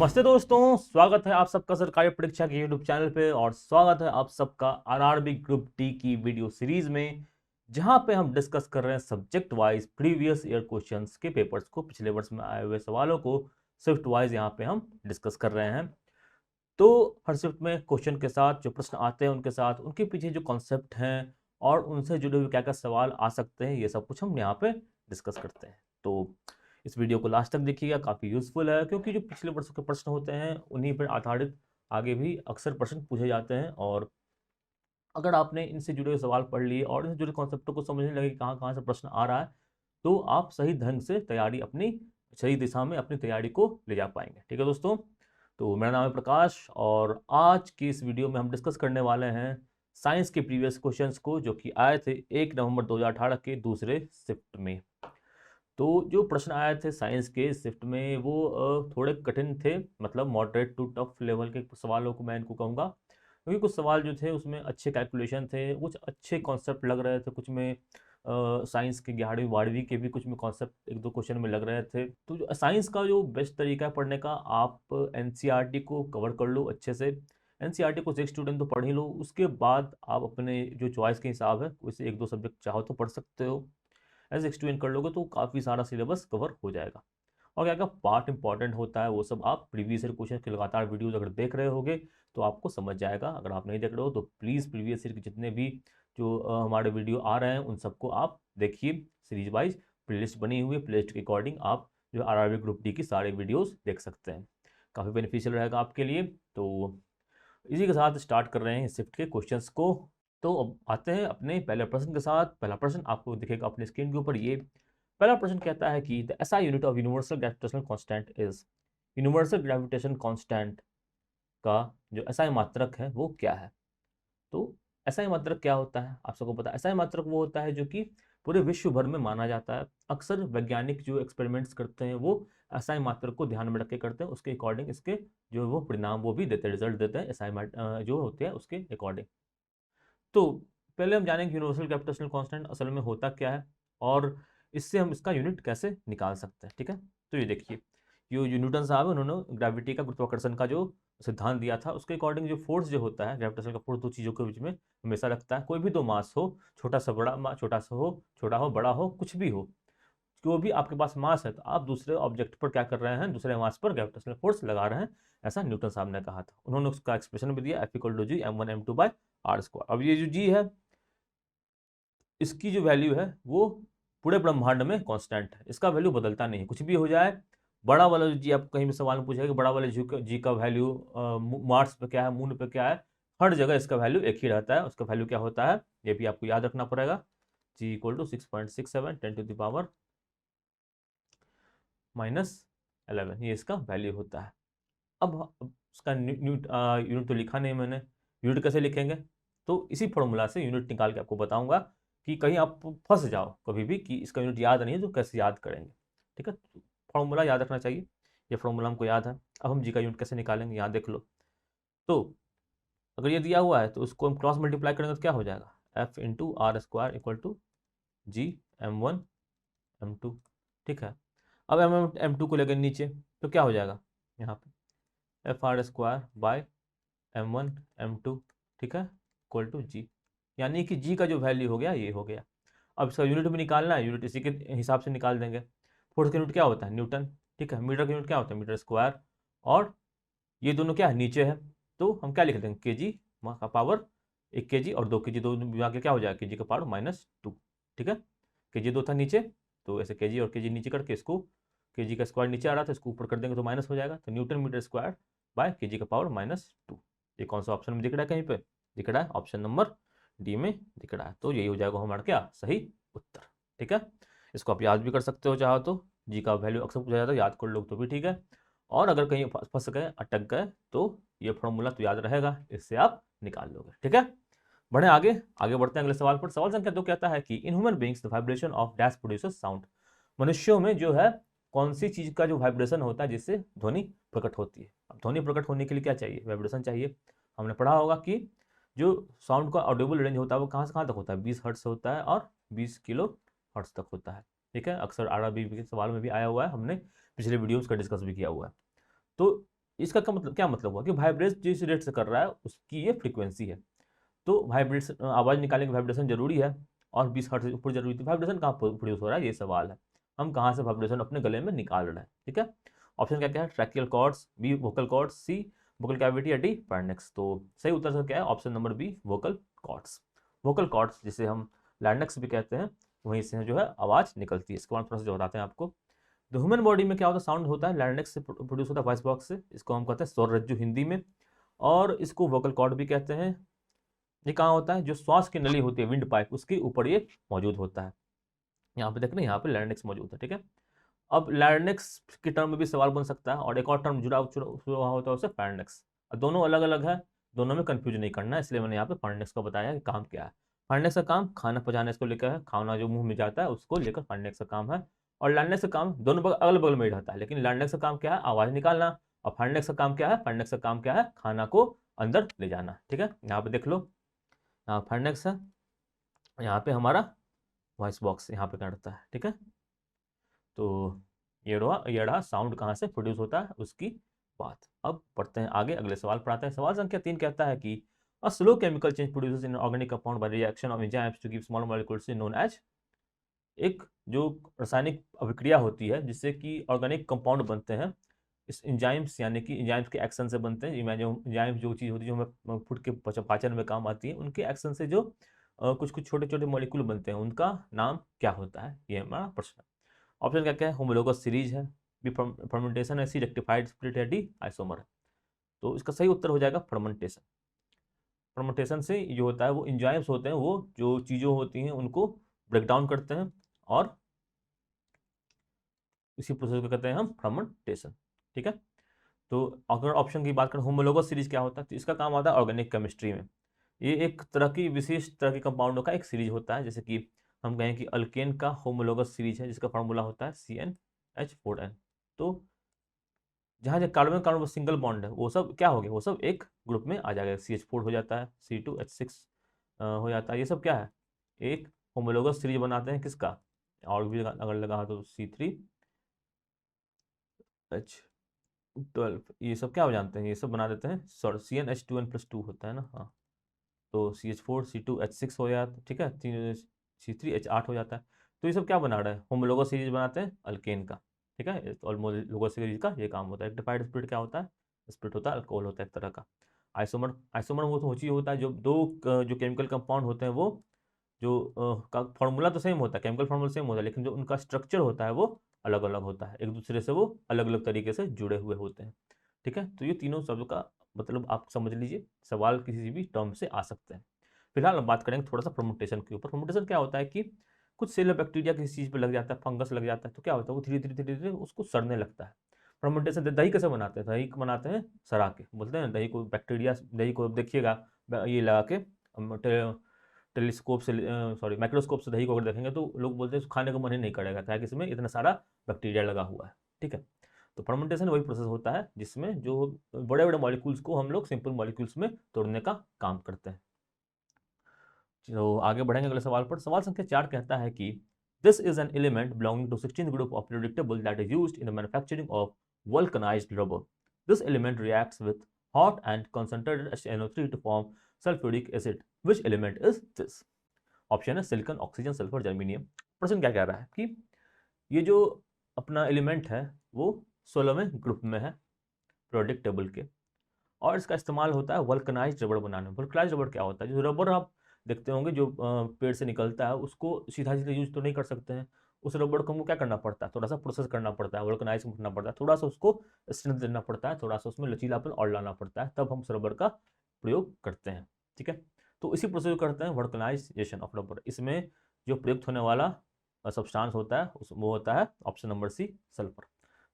नमस्ते दोस्तों, स्वागत है आप सबका सरकारी परीक्षा के यूट्यूब चैनल पे और स्वागत है आप सबका आरआरबी ग्रुप डी की वीडियो सीरीज में, जहां पे हम डिस्कस कर रहे हैं subject wise previous year questions के पेपर्स को, पिछले वर्ष में आए हुए सवालों को शिफ्ट वाइज यहां पे हम डिस्कस कर रहे हैं। तो हर शिफ्ट में क्वेश्चन के साथ जो प्रश्न आते हैं उनके साथ उनके पीछे जो कॉन्सेप्ट हैं और उनसे जुड़े हुए क्या क्या सवाल आ सकते हैं, ये सब कुछ हम यहाँ पे डिस्कस करते हैं। तो इस वीडियो को लास्ट तक देखिएगा, काफ़ी यूजफुल है, क्योंकि जो पिछले वर्षों के प्रश्न होते हैं उन्हीं पर आधारित आगे भी अक्सर प्रश्न पूछे जाते हैं। और अगर आपने इनसे जुड़े हुए सवाल पढ़ लिए और इनसे जुड़े कॉन्सेप्टों को समझने लगे कि कहाँ कहाँ से प्रश्न आ रहा है, तो आप सही ढंग से तैयारी अपनी सही दिशा में अपनी तैयारी को ले जा पाएंगे। ठीक है दोस्तों, तो मेरा नाम है प्रकाश और आज की इस वीडियो में हम डिस्कस करने वाले हैं साइंस के प्रीवियस क्वेश्चंस को, जो कि आए थे 1 नवंबर 2018 के दूसरे शिफ्ट में। तो जो प्रश्न आए थे साइंस के शिफ्ट में वो थोड़े कठिन थे, मतलब मॉडरेट टू टफ लेवल के सवालों को मैं इनको कहूँगा, क्योंकि कुछ सवाल जो थे उसमें अच्छे कैलकुलेशन थे, कुछ अच्छे कॉन्सेप्ट लग रहे थे, कुछ में साइंस के 11वीं 12वीं के भी कुछ में कॉन्सेप्ट एक दो क्वेश्चन में लग रहे थे। तो जो साइंस का जो बेस्ट तरीका है पढ़ने का, आप एनसीईआरटी को कवर कर लो अच्छे से। एनसीईआरटी को एक स्टूडेंट तो पढ़ ही लो, उसके बाद आप अपने जो चॉइस के हिसाब है वैसे एक दो सब्जेक्ट चाहो तो पढ़ सकते हो। एज एक्सटूडेंट कर लोगे तो काफ़ी सारा सिलेबस कवर हो जाएगा। और क्या क्या पार्ट इंपॉर्टेंट होता है वो सब आप प्रीवियस ईयर क्वेश्चन के लगातार वीडियोज अगर देख रहे होगे तो आपको समझ जाएगा। अगर आप नहीं देख रहे हो तो प्लीज़ प्रीवियस ईयर के जितने भी जो हमारे वीडियो आ रहे हैं उन सबको आप देखिए। सीरीज वाइज प्लेलिस्ट बनी हुई है, प्लेलिस्ट के अकॉर्डिंग आप जो आरआरबी ग्रुप डी की सारे वीडियोज़ देख सकते हैं। काफ़ी बेनिफिशियल रहेगा आपके लिए। तो इसी के साथ स्टार्ट कर रहे हैं शिफ्ट के क्वेश्चंस को। तो अब आते हैं अपने पहले प्रश्न के साथ। पहला प्रश्न आपको दिखेगा अपने स्क्रीन के ऊपर। ये पहला प्रश्न कहता है कि the SI unit of universal gravitational constant is. Universal gravitation constant का जो एसआई मात्रक है वो क्या है। तो एसआई मात्रक क्या होता है आप सबको पता है। एसआई मात्रक वो होता है जो कि पूरे विश्व भर में माना जाता है। अक्सर वैज्ञानिक जो एक्सपेरिमेंट्स करते हैं वो एसआई मात्रक को ध्यान में रख के करते हैं, उसके अकॉर्डिंग इसके जो वो परिणाम वो भी देते हैं, रिजल्ट देते हैं एसआई जो होते हैं उसके अकॉर्डिंग। तो पहले हम जानेंगे यूनिवर्सल ग्रेविटेशनल कांस्टेंट असल में होता क्या है और इससे हम इसका यूनिट कैसे निकाल सकते हैं। ठीक है, तो ये देखिए, जो न्यूटन साहब है उन्होंने ग्रेविटी का, गुरुत्वाकर्षण का जो सिद्धांत दिया था उसके अकॉर्डिंग जो फोर्स जो होता है ग्रेविटेशन का फोर्स दो चीज़ों के बीच में हमेशा लगता है। कोई भी दो मास हो, छोटा सा बड़ा, छोटा हो बड़ा हो, कुछ भी हो, जो भी आपके पास मास है तो आप दूसरे ऑब्जेक्ट पर क्या कर रहे हैं, दूसरे मास पर ग्रेविटेशनल फोर्स लगा रहे हैं। ऐसा न्यूटन साहब ने कहा था। उन्होंने उसका एक्सप्रेशन भी दिया, F=g m1m2/r²। अब ये जो जी है इसकी जो वैल्यू है वो पूरे ब्रह्मांड में कांस्टेंट है, इसका वैल्यू बदलता नहीं, कुछ भी हो जाए। बड़ा वाला जो जी, आप कहीं भी सवाल में पूछेगा बड़ा वाले जी का वैल्यू मार्स पे क्या है, मून पे क्या है, हर जगह इसका वैल्यू एक ही रहता है। उसका वैल्यू क्या होता है ये भी आपको याद रखना पड़ेगा। G = 6.67 × 10⁻11, ये इसका वैल्यू होता है। अब उसका यूनिट तो लिखा नहीं मैंने, यूनिट कैसे लिखेंगे, तो इसी फॉर्मूला से यूनिट निकाल के आपको बताऊंगा कि कहीं आप फंस जाओ कभी भी कि इसका यूनिट याद नहीं है तो कैसे याद करेंगे। ठीक है, फॉर्मूला याद रखना चाहिए, ये फॉर्मूला हमको याद है। अब हम जी का यूनिट कैसे निकालेंगे यहाँ देख लो। तो अगर ये दिया हुआ है तो उसको हम क्रॉस मल्टीप्लाई करेंगे तो क्या हो जाएगा, F × r² = G m1 m2। ठीक है, अब m2 को लेकर नीचे तो क्या हो जाएगा यहाँ पे, F r² / m1 m2। ठीक है, इक्वल टू जी, यानी कि जी का जो वैल्यू हो गया ये हो गया। अब इसका यूनिट भी निकालना है, यूनिट इसी के हिसाब से निकाल देंगे। फोर्स का यूनिट क्या होता है, न्यूटन। ठीक है, मीटर का यूनिट क्या होता है, मीटर स्क्वायर। और ये दोनों क्या है, नीचे है, तो हम क्या लिख देंगे, के जी का पावर 1 kg और 2 kg, दो मिला के क्या हो जाएगा, के जी का पावर -2। ठीक है, के जी 2 था नीचे, तो ऐसे के जी और के जी नीचे करके इसको, के जी का स्क्वायर नीचे आ रहा था, इसको ऊपर कर देंगे तो माइनस हो जाएगा। तो न्यूटन मीटर स्क्वायर बाय के जी का पावर -2। ये कौन सा ऑप्शन में दिख रहा है, कहीं पे दिख रहा है, ऑप्शन नंबर डी में दिख रहा है। तो यही हो जाएगा हमारा क्या सही उत्तर। ठीक है, इसको आप याद भी कर सकते हो चाहो तो, जी का वैल्यू अक्सर पूछा जाता है, याद कर लो तो भी ठीक है। और अगर कहीं फंस गए अटक गए तो ये फॉर्मूला तो याद रहेगा, इससे आप निकाल लोगे। ठीक है, बढ़े आगे, आगे बढ़ते हैं अगले सवाल पर। सवाल संख्या 2 कहता है कि in human beings the vibration of dash produces sound. मनुष्यों में जो है कौन सी चीज का जो वाइब्रेशन होता है जिससे ध्वनि प्रकट होती है। अब ध्वनि प्रकट होने के लिए क्या चाहिए, वाइब्रेशन चाहिए। हमने पढ़ा होगा कि जो साउंड का ऑडिबल रेंज होता है वो कहाँ से कहाँ तक होता है, 20 हर्ट्ज से होता है और 20 किलो हर्ट्ज तक होता है। ठीक है, अक्सर आरआरबी के सवाल में भी आया हुआ है, हमने पिछले वीडियोस का डिस्कस भी किया हुआ है। तो इसका क्या मतलब हुआ कि वाइब्रेट जिस रेट से कर रहा है उसकी ये फ्रीक्वेंसी है। तो वाइब्रेशन, आवाज़ निकालने की वाइब्रेशन जरूरी है और 20 हर्ट्ज से ऊपर जरूरी थी। वाइब्रेशन कहाँ प्रोड्यूस हो रहा है, ये सवाल है। हम कहाँ से वाइब्रेशन अपने गले में निकाल रहे हैं, ठीक है। ऑप्शन क्या क्या है, tracheal cords, B vocal cords, C vocal cavity, या डी फार्नेक्स। तो सही उत्तर सर क्या है, option number B vocal cords. Vocal cords जिसे हम लैरिंक्स भी कहते हैं, वहीं से जो है आवाज़ निकलती है। इसके बाद थोड़ा सा जो बताते हैं आपको। तो ह्यूमन बॉडी में क्या होता है, साउंड होता है लैरिंक्स से प्रोड्यूस होता है, वॉइस बॉक्स से। इसको हम कहते हैं स्वर रज्जु हिंदी में, और इसको वोकल कॉर्ड भी कहते हैं। ये कहाँ होता है, जो श्वास की नली होती है विंड पाइप, उसके ऊपर ये मौजूद होता है। यहाँ पे देख रहे हैं, यहाँ पे लैरिंक्स मौजूद है, ठीक है। अब लैरिंक्स के टर्म में भी सवाल बन सकता है, और एक और टर्म जुड़ा हुआ होता है उससे, फार्नेक्स। दोनों अलग अलग है, दोनों में कंफ्यूज नहीं करना है, इसलिए मैंने यहाँ पे फार्नेक्स का बताया कि काम क्या है। फार्नेक्स का काम खाना पचाने को लेकर है, खाना जो मुंह में जाता है उसको लेकर फार्नेक्स का काम है। और लैरिंक्स का काम दोनों अगल बगल में ही रहता है, लेकिन लैरिंक्स का काम क्या है, आवाज निकालना। और फार्नेक्स का काम क्या है, फार्नेक्स का काम क्या है, खाना को अंदर ले जाना, ठीक है। यहाँ पे देख लो, यहाँ फार्नेक्स है, यहाँ पे हमारा वॉइस बॉक्स यहाँ पे करता है, ठीक है। तो ये रहा साउंड कहाँ से प्रोड्यूस होता है उसकी बात। अब पढ़ते हैं आगे, अगले सवाल पर आते हैं। सवाल संख्या 3 कहता है कि a slow chemical change produces in organic compound by reaction of enzymes to give small molecules known as. एक जो रासायनिक अभिक्रिया होती है जिससे कि ऑर्गेनिक कंपाउंड बनते हैं, इस एंजाइम्स यानी कि एंजाइम्स के एक्शन से बनते हैं। एंजाइम्स जो चीज़ होती है जो हमें फूड के पाचन में काम आती है, उनके एक्शन से जो कुछ कुछ छोटे छोटे मॉलिक्यूल बनते हैं, उनका नाम क्या होता है, ये हमारा प्रश्न है। ऑप्शन क्या क्या है, होमोलोगस सीरीज है, बी फर्मेंटेशन है, सी रेक्टिफाइड स्प्लिट है, डी आइसोमर है। तो इसका सही उत्तर हो जाएगा फर्मेंटेशन। फर्मेंटेशन से जो होता है, वो एंजाइम्स होते हैं, वो जो चीज़ें होती हैं उनको ब्रेक डाउन करते हैं, और इसी प्रोसेस को कहते हैं हम फर्मेंटेशन, ठीक है। तो अगर ऑप्शन की बात करें, होमोलोगस सीरीज क्या होता है, तो इसका काम आता है ऑर्गेनिक केमिस्ट्री में। ये एक तरह की विशेष तरह के कंपाउंडों का एक सीरीज होता है, जैसे कि हम कहें कि अल्केन का होमोलोगस सीरीज है, जिसका फार्मूला होता है CnH4n। तो जहाँ जहाँ कार्बन कार्बन सिंगल बॉन्ड है, वो सब क्या हो गया, वो सब एक ग्रुप में आ जाएगा, CH4 हो जाता है, C2H6 हो जाता है। ये सब क्या है, एक होमोलोगस सीरीज बनाते हैं किसका, और भी अगर लगा तो C3H12, ये सब क्या हो जानते हैं, ये सब बना देते हैं, सॉरी CnH2n+2 होता है ना, हाँ। तो CH4 C2H6 हो जाता, ठीक है, C3H8 हो जाता है। तो ये सब क्या बना रहा है, होमोलोगस सीरीज बनाते हैं अल्केन का, ठीक है। तो होमोलोगस सीरीज का ये काम होता है। रेक्टिफाइड स्प्लिट क्या होता है, स्प्लिट होता है अल्कोहल होता है एक तरह का। आइसोमर, आइसोमर वो तो चीज होता है जो दो जो केमिकल कंपाउंड होते हैं, वो जो का फॉर्मूला तो सेम होता है, केमिकल फॉर्मूला सेम होता है, लेकिन जो उनका स्ट्रक्चर होता है वो अलग अलग होता है, एक दूसरे से वो अलग अलग तरीके से जुड़े हुए होते हैं, ठीक है। तो ये तीनों शब्द का मतलब आप समझ लीजिए, सवाल किसी भी टर्म से आ सकते हैं। फिलहाल हम बात करेंगे थोड़ा सा फर्मेंटेशन के ऊपर। फर्मेंटेशन क्या होता है कि कुछ सेल बैक्टीरिया किसी चीज़ पे लग जाता है, फंगस लग जाता है, तो क्या होता है, वो धीरे धीरे धीरे धीरे उसको सड़ने लगता है। फर्मेंटेशन, दही कैसे बनाते हैं, दही को बनाते हैं सड़ा के, बोलते हैं दही को, बैक्टीरिया दही को देखिएगा ये लगा के टेलीस्कोप से, सॉरी माइक्रोस्कोप से दही को अगर देखेंगे तो लोग बोलते हैं खाने का मन ही नहीं करेगा, क्या कि इसमें इतना सारा बैक्टीरिया लगा हुआ है, ठीक है। तो फर्मेंटेशन वही प्रोसेस होता है जिसमें जो बड़े बड़े मॉलिक्यूल्स को हम लोग सिंपल मॉलिक्यूल्स में तोड़ने का काम करते हैं। तो आगे बढ़ेंगे अगले सवाल पर। सवाल संख्या 4 कहता है कि this is an element belonging to 16th group of periodic table that is used in the manufacturing of vulcanized rubber. This element reacts with hot and concentrated HNO3 to form sulfuric acid. Which element is this? Option है silicon, oxygen, sulphur, germanium. प्रश्न क्या कह रहा है कि ये जो अपना एलिमेंट है वो 16वें ग्रुप में है periodic टेबल के, और इसका इस्तेमाल होता है वल्कनाइज्ड रबड़ बनाने में। वल्कनाइज्ड रबड़ क्या होता है, जो रबड़ आप देखते होंगे जो पेड़ से निकलता है, उसको सीधा सीधा यूज तो नहीं कर सकते हैं। उस रबड़ को हमको क्या करना पड़ता है, थोड़ा सा प्रोसेस करना पड़ता है, वल्कनाइज करना पड़ता है, थोड़ा सा उसको स्ट्रेंथ देना पड़ता है, थोड़ा सा उसमें लचीलापन और लाना पड़ता है, तब हम उस रबड़ का प्रयोग करते हैं, ठीक है। तो इसी प्रोसेस को करते हैं वल्कनाइजेशन ऑफ रबड़। इसमें जो प्रयुक्त होने वाला सब्सटेंस होता है वो होता है ऑप्शन नंबर सी, सल्फर।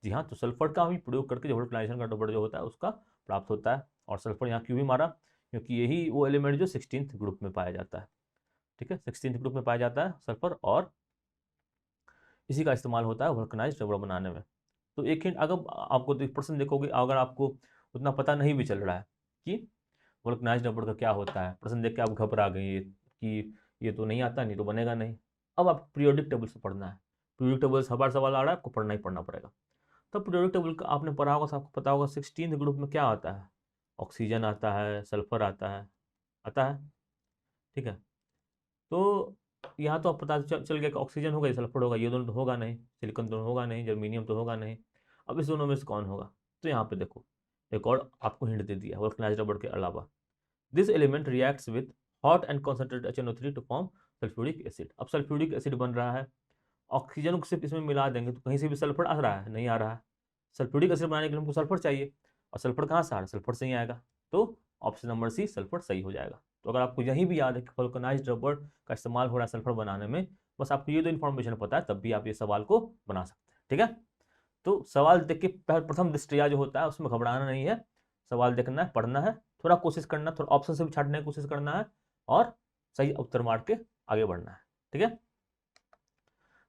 जी हाँ, तो सल्फर का भी प्रयोग करके जो वल्कनाइजेशन का रबड़ जो होता है उसका प्राप्त होता है। और सल्फर यहाँ क्यों भी मारा, क्योंकि यही वो एलिमेंट जो 16th ग्रुप में पाया जाता है, ठीक है, 16th ग्रुप में पाया जाता है सल्फर, और इसी का इस्तेमाल होता है वल्कनाइज्ड रबड़ बनाने में। तो एक हिंट, अगर आपको प्रश्न देखोगे, अगर आपको उतना पता नहीं भी चल रहा है कि वल्कनाइज्ड रबड़ का क्या होता है, प्रश्न देख के आप घबरा गए कि ये तो नहीं आता, नहीं तो बनेगा नहीं। अब आप पीरियोडिक टेबल से पढ़ना है, पीरियोडिक टेबल से हर बार सवाल आ रहा है, आपको पढ़ना ही पढ़ना पड़ेगा। तो पीरियोडिक टेबल का आपने पढ़ा होगा, आपको पता होगा 16th ग्रुप में क्या आता है, ऑक्सीजन आता है, सल्फर आता है, ठीक है। तो यहाँ तो अब पता चल गया कि ऑक्सीजन होगा, सल्फर होगा, ये दोनों तो होगा नहीं, सिलिकॉन तो होगा नहीं, जर्मीनियम तो होगा नहीं। अब इस दोनों में से कौन होगा? तो यहाँ पे देखो एक और आपको हिंट दे दिया, वल्कनाइज्ड रबर के अलावा, this element reacts with hot and concentrated HNO3 to form sulphuric acid. अब सल्फ्यूरिक एसिड बन रहा है, ऑक्सीजन को सिर्फ इसमें मिला देंगे तो कहीं से भी सल्फर आ रहा है? नहीं आ रहा है। सल्फ्यूरिक एसिड बनाने के लिए हमको सल्फर चाहिए, और सल्फर कहाँ से आ रहा है? सल्फर से ही आएगा। तो ऑप्शन नंबर सी सल्फर सही हो जाएगा। तो अगर आपको यही भी याद है कि वल्कनाइज्ड रबर का इस्तेमाल हो रहा है सल्फर बनाने में, बस आपको ये दो इन्फॉर्मेशन पता है, तब भी आप ये सवाल को बना सकते हैं, ठीक है। तो सवाल देख के प्रथम दृष्टया जो होता है उसमें घबराना नहीं है, सवाल देखना है, पढ़ना है, थोड़ा कोशिश करना, थोड़ा ऑप्शन से भी छाटने की कोशिश करना है, और सही उत्तर मार के आगे बढ़ना है, ठीक है।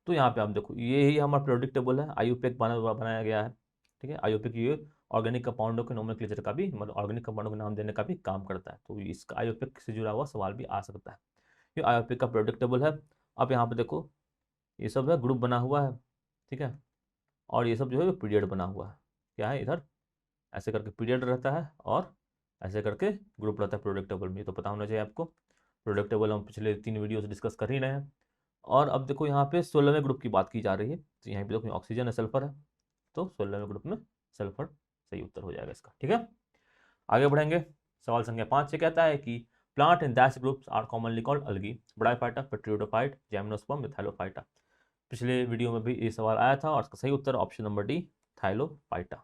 तो यहाँ पे आप देखो ये ही हमारा पीरियोडिक टेबल है, आईयूपीएसी बनाया गया है, ठीक है। आईयूपीएसी ये ऑर्गेनिक कंपाउंडों के नोमेनक्लेचर का भी, मतलब ऑर्गेनिक कंपाउंडों के नाम देने का भी काम करता है। तो इसका आईयूपीएसी से जुड़ा हुआ सवाल भी आ सकता है। ये आईयूपीएसी का पीरियोडिक टेबल है। अब यहाँ पे देखो ये सब है, ग्रुप बना हुआ है, ठीक है, और ये सब जो है पीरियड बना हुआ है। क्या है इधर? ऐसे करके पीरियड रहता है, और ऐसे करके ग्रुप रहता है पीरियोडिक टेबल में। तो पता होना चाहिए आपको। पीरियोडिक टेबल हम पिछले 3 वीडियो से डिस्कस कर ही रहे हैं। और अब देखो यहाँ पे 16वें ग्रुप की बात की जा रही है, तो यहाँ पे देखो ऑक्सीजन है, सल्फर है, तो 16वें ग्रुप में सल्फर सही उत्तर हो जाएगा इसका, ठीक है। आगे बढ़ेंगे। सवाल संख्या 5 से कहता है कि plant in dash groups are commonly called algae, bryophyta, pteridophyte, gymnosperm, methylophyta. पिछले वीडियो में भी ये सवाल आया था, और इसका सही उत्तर ऑप्शन नंबर डी, थाइलोफाइटा।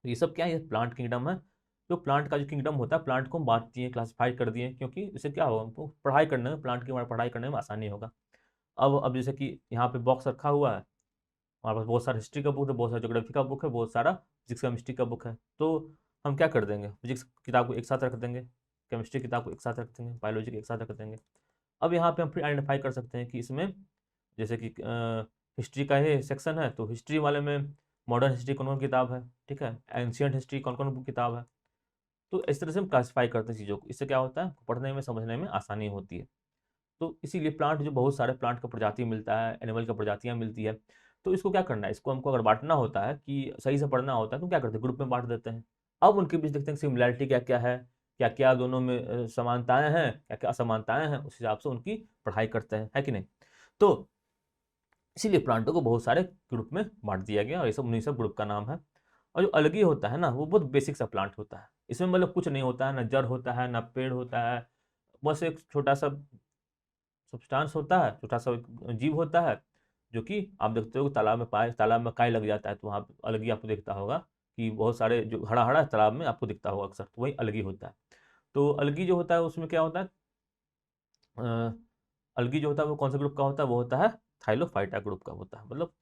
ये सब क्या है? ये प्लांट किंगडम है। जो प्लांट का जो किंगडम होता है, प्लांट को हम बांट दिए, क्लासिफाई कर दिए, क्योंकि इससे क्या होगा, हमको पढ़ाई करने में, प्लांट की पढ़ाई करने में आसानी होगा। अब जैसे कि यहाँ पे बॉक्स रखा हुआ है, हमारे पास बहुत सारा हिस्ट्री का बुक है, बहुत सारा ज्योग्राफी का बुक है, बहुत सारा फिजिक्स केमिस्ट्री का बुक है। तो हम क्या कर देंगे, फिजिक्स किताब को एक साथ रख देंगे, केमिस्ट्री किताब को एक साथ रख देंगे, बायोलॉजी को एक साथ रख देंगे। अब यहाँ पे हम फिर आइडेंटिफाई कर सकते हैं कि इसमें जैसे कि हिस्ट्री का ही सेक्शन है, तो हिस्ट्री वाले में मॉडर्न हिस्ट्री कौन कौन किताब है, ठीक है, एंशियंट हिस्ट्री कौन कौन किताब है। तो इस तरह से हम क्लासीफाई करते हैं चीज़ों को। इससे क्या होता है, पढ़ने में समझने में आसानी होती है। तो इसीलिए प्लांट, जो बहुत सारे प्लांट का प्रजाति मिलता है, एनिमल का प्रजातियाँ मिलती है, तो इसको क्या करना है, इसको हमको अगर बांटना होता है, कि सही से पढ़ना होता है, तो क्या करते हैं, ग्रुप में बांट देते हैं। अब उनके बीच देखते हैं सिमिलैरिटी क्या क्या है, क्या क्या दोनों में समानताएं हैं, क्या क्या असमानताएं हैं, उस हिसाब से उनकी पढ़ाई करते हैं, है कि नहीं। तो इसीलिए प्लांटों को बहुत सारे ग्रुप में बांट दिया गया, और ये सब उन्हीं सब ग्रुप का नाम है। और जो अलगी होता है ना, वो बहुत बेसिक सा प्लांट होता है। इसमें मतलब कुछ नहीं होता है, ना जड़ होता है, ना पेड़ होता है, बस एक छोटा सा सब्सटेंस होता है, छोटा सा एक जीव होता है, जो कि आप देखते हो तालाब में पाए, तालाब में काई लग जाता है, तो वहाँ अलगी आपको दिखता होगा कि बहुत सारे जो हरा हरा तालाब में आपको दिखता होगा अक्सर, तो वही अलगी होता है। तो अलगी जो होता है उसमें क्या होता है, अलगी जो होता है वो कौन सा ग्रुप का होता है, वो होता है थाइलोफाइटा ग्रुप का होता है। मतलब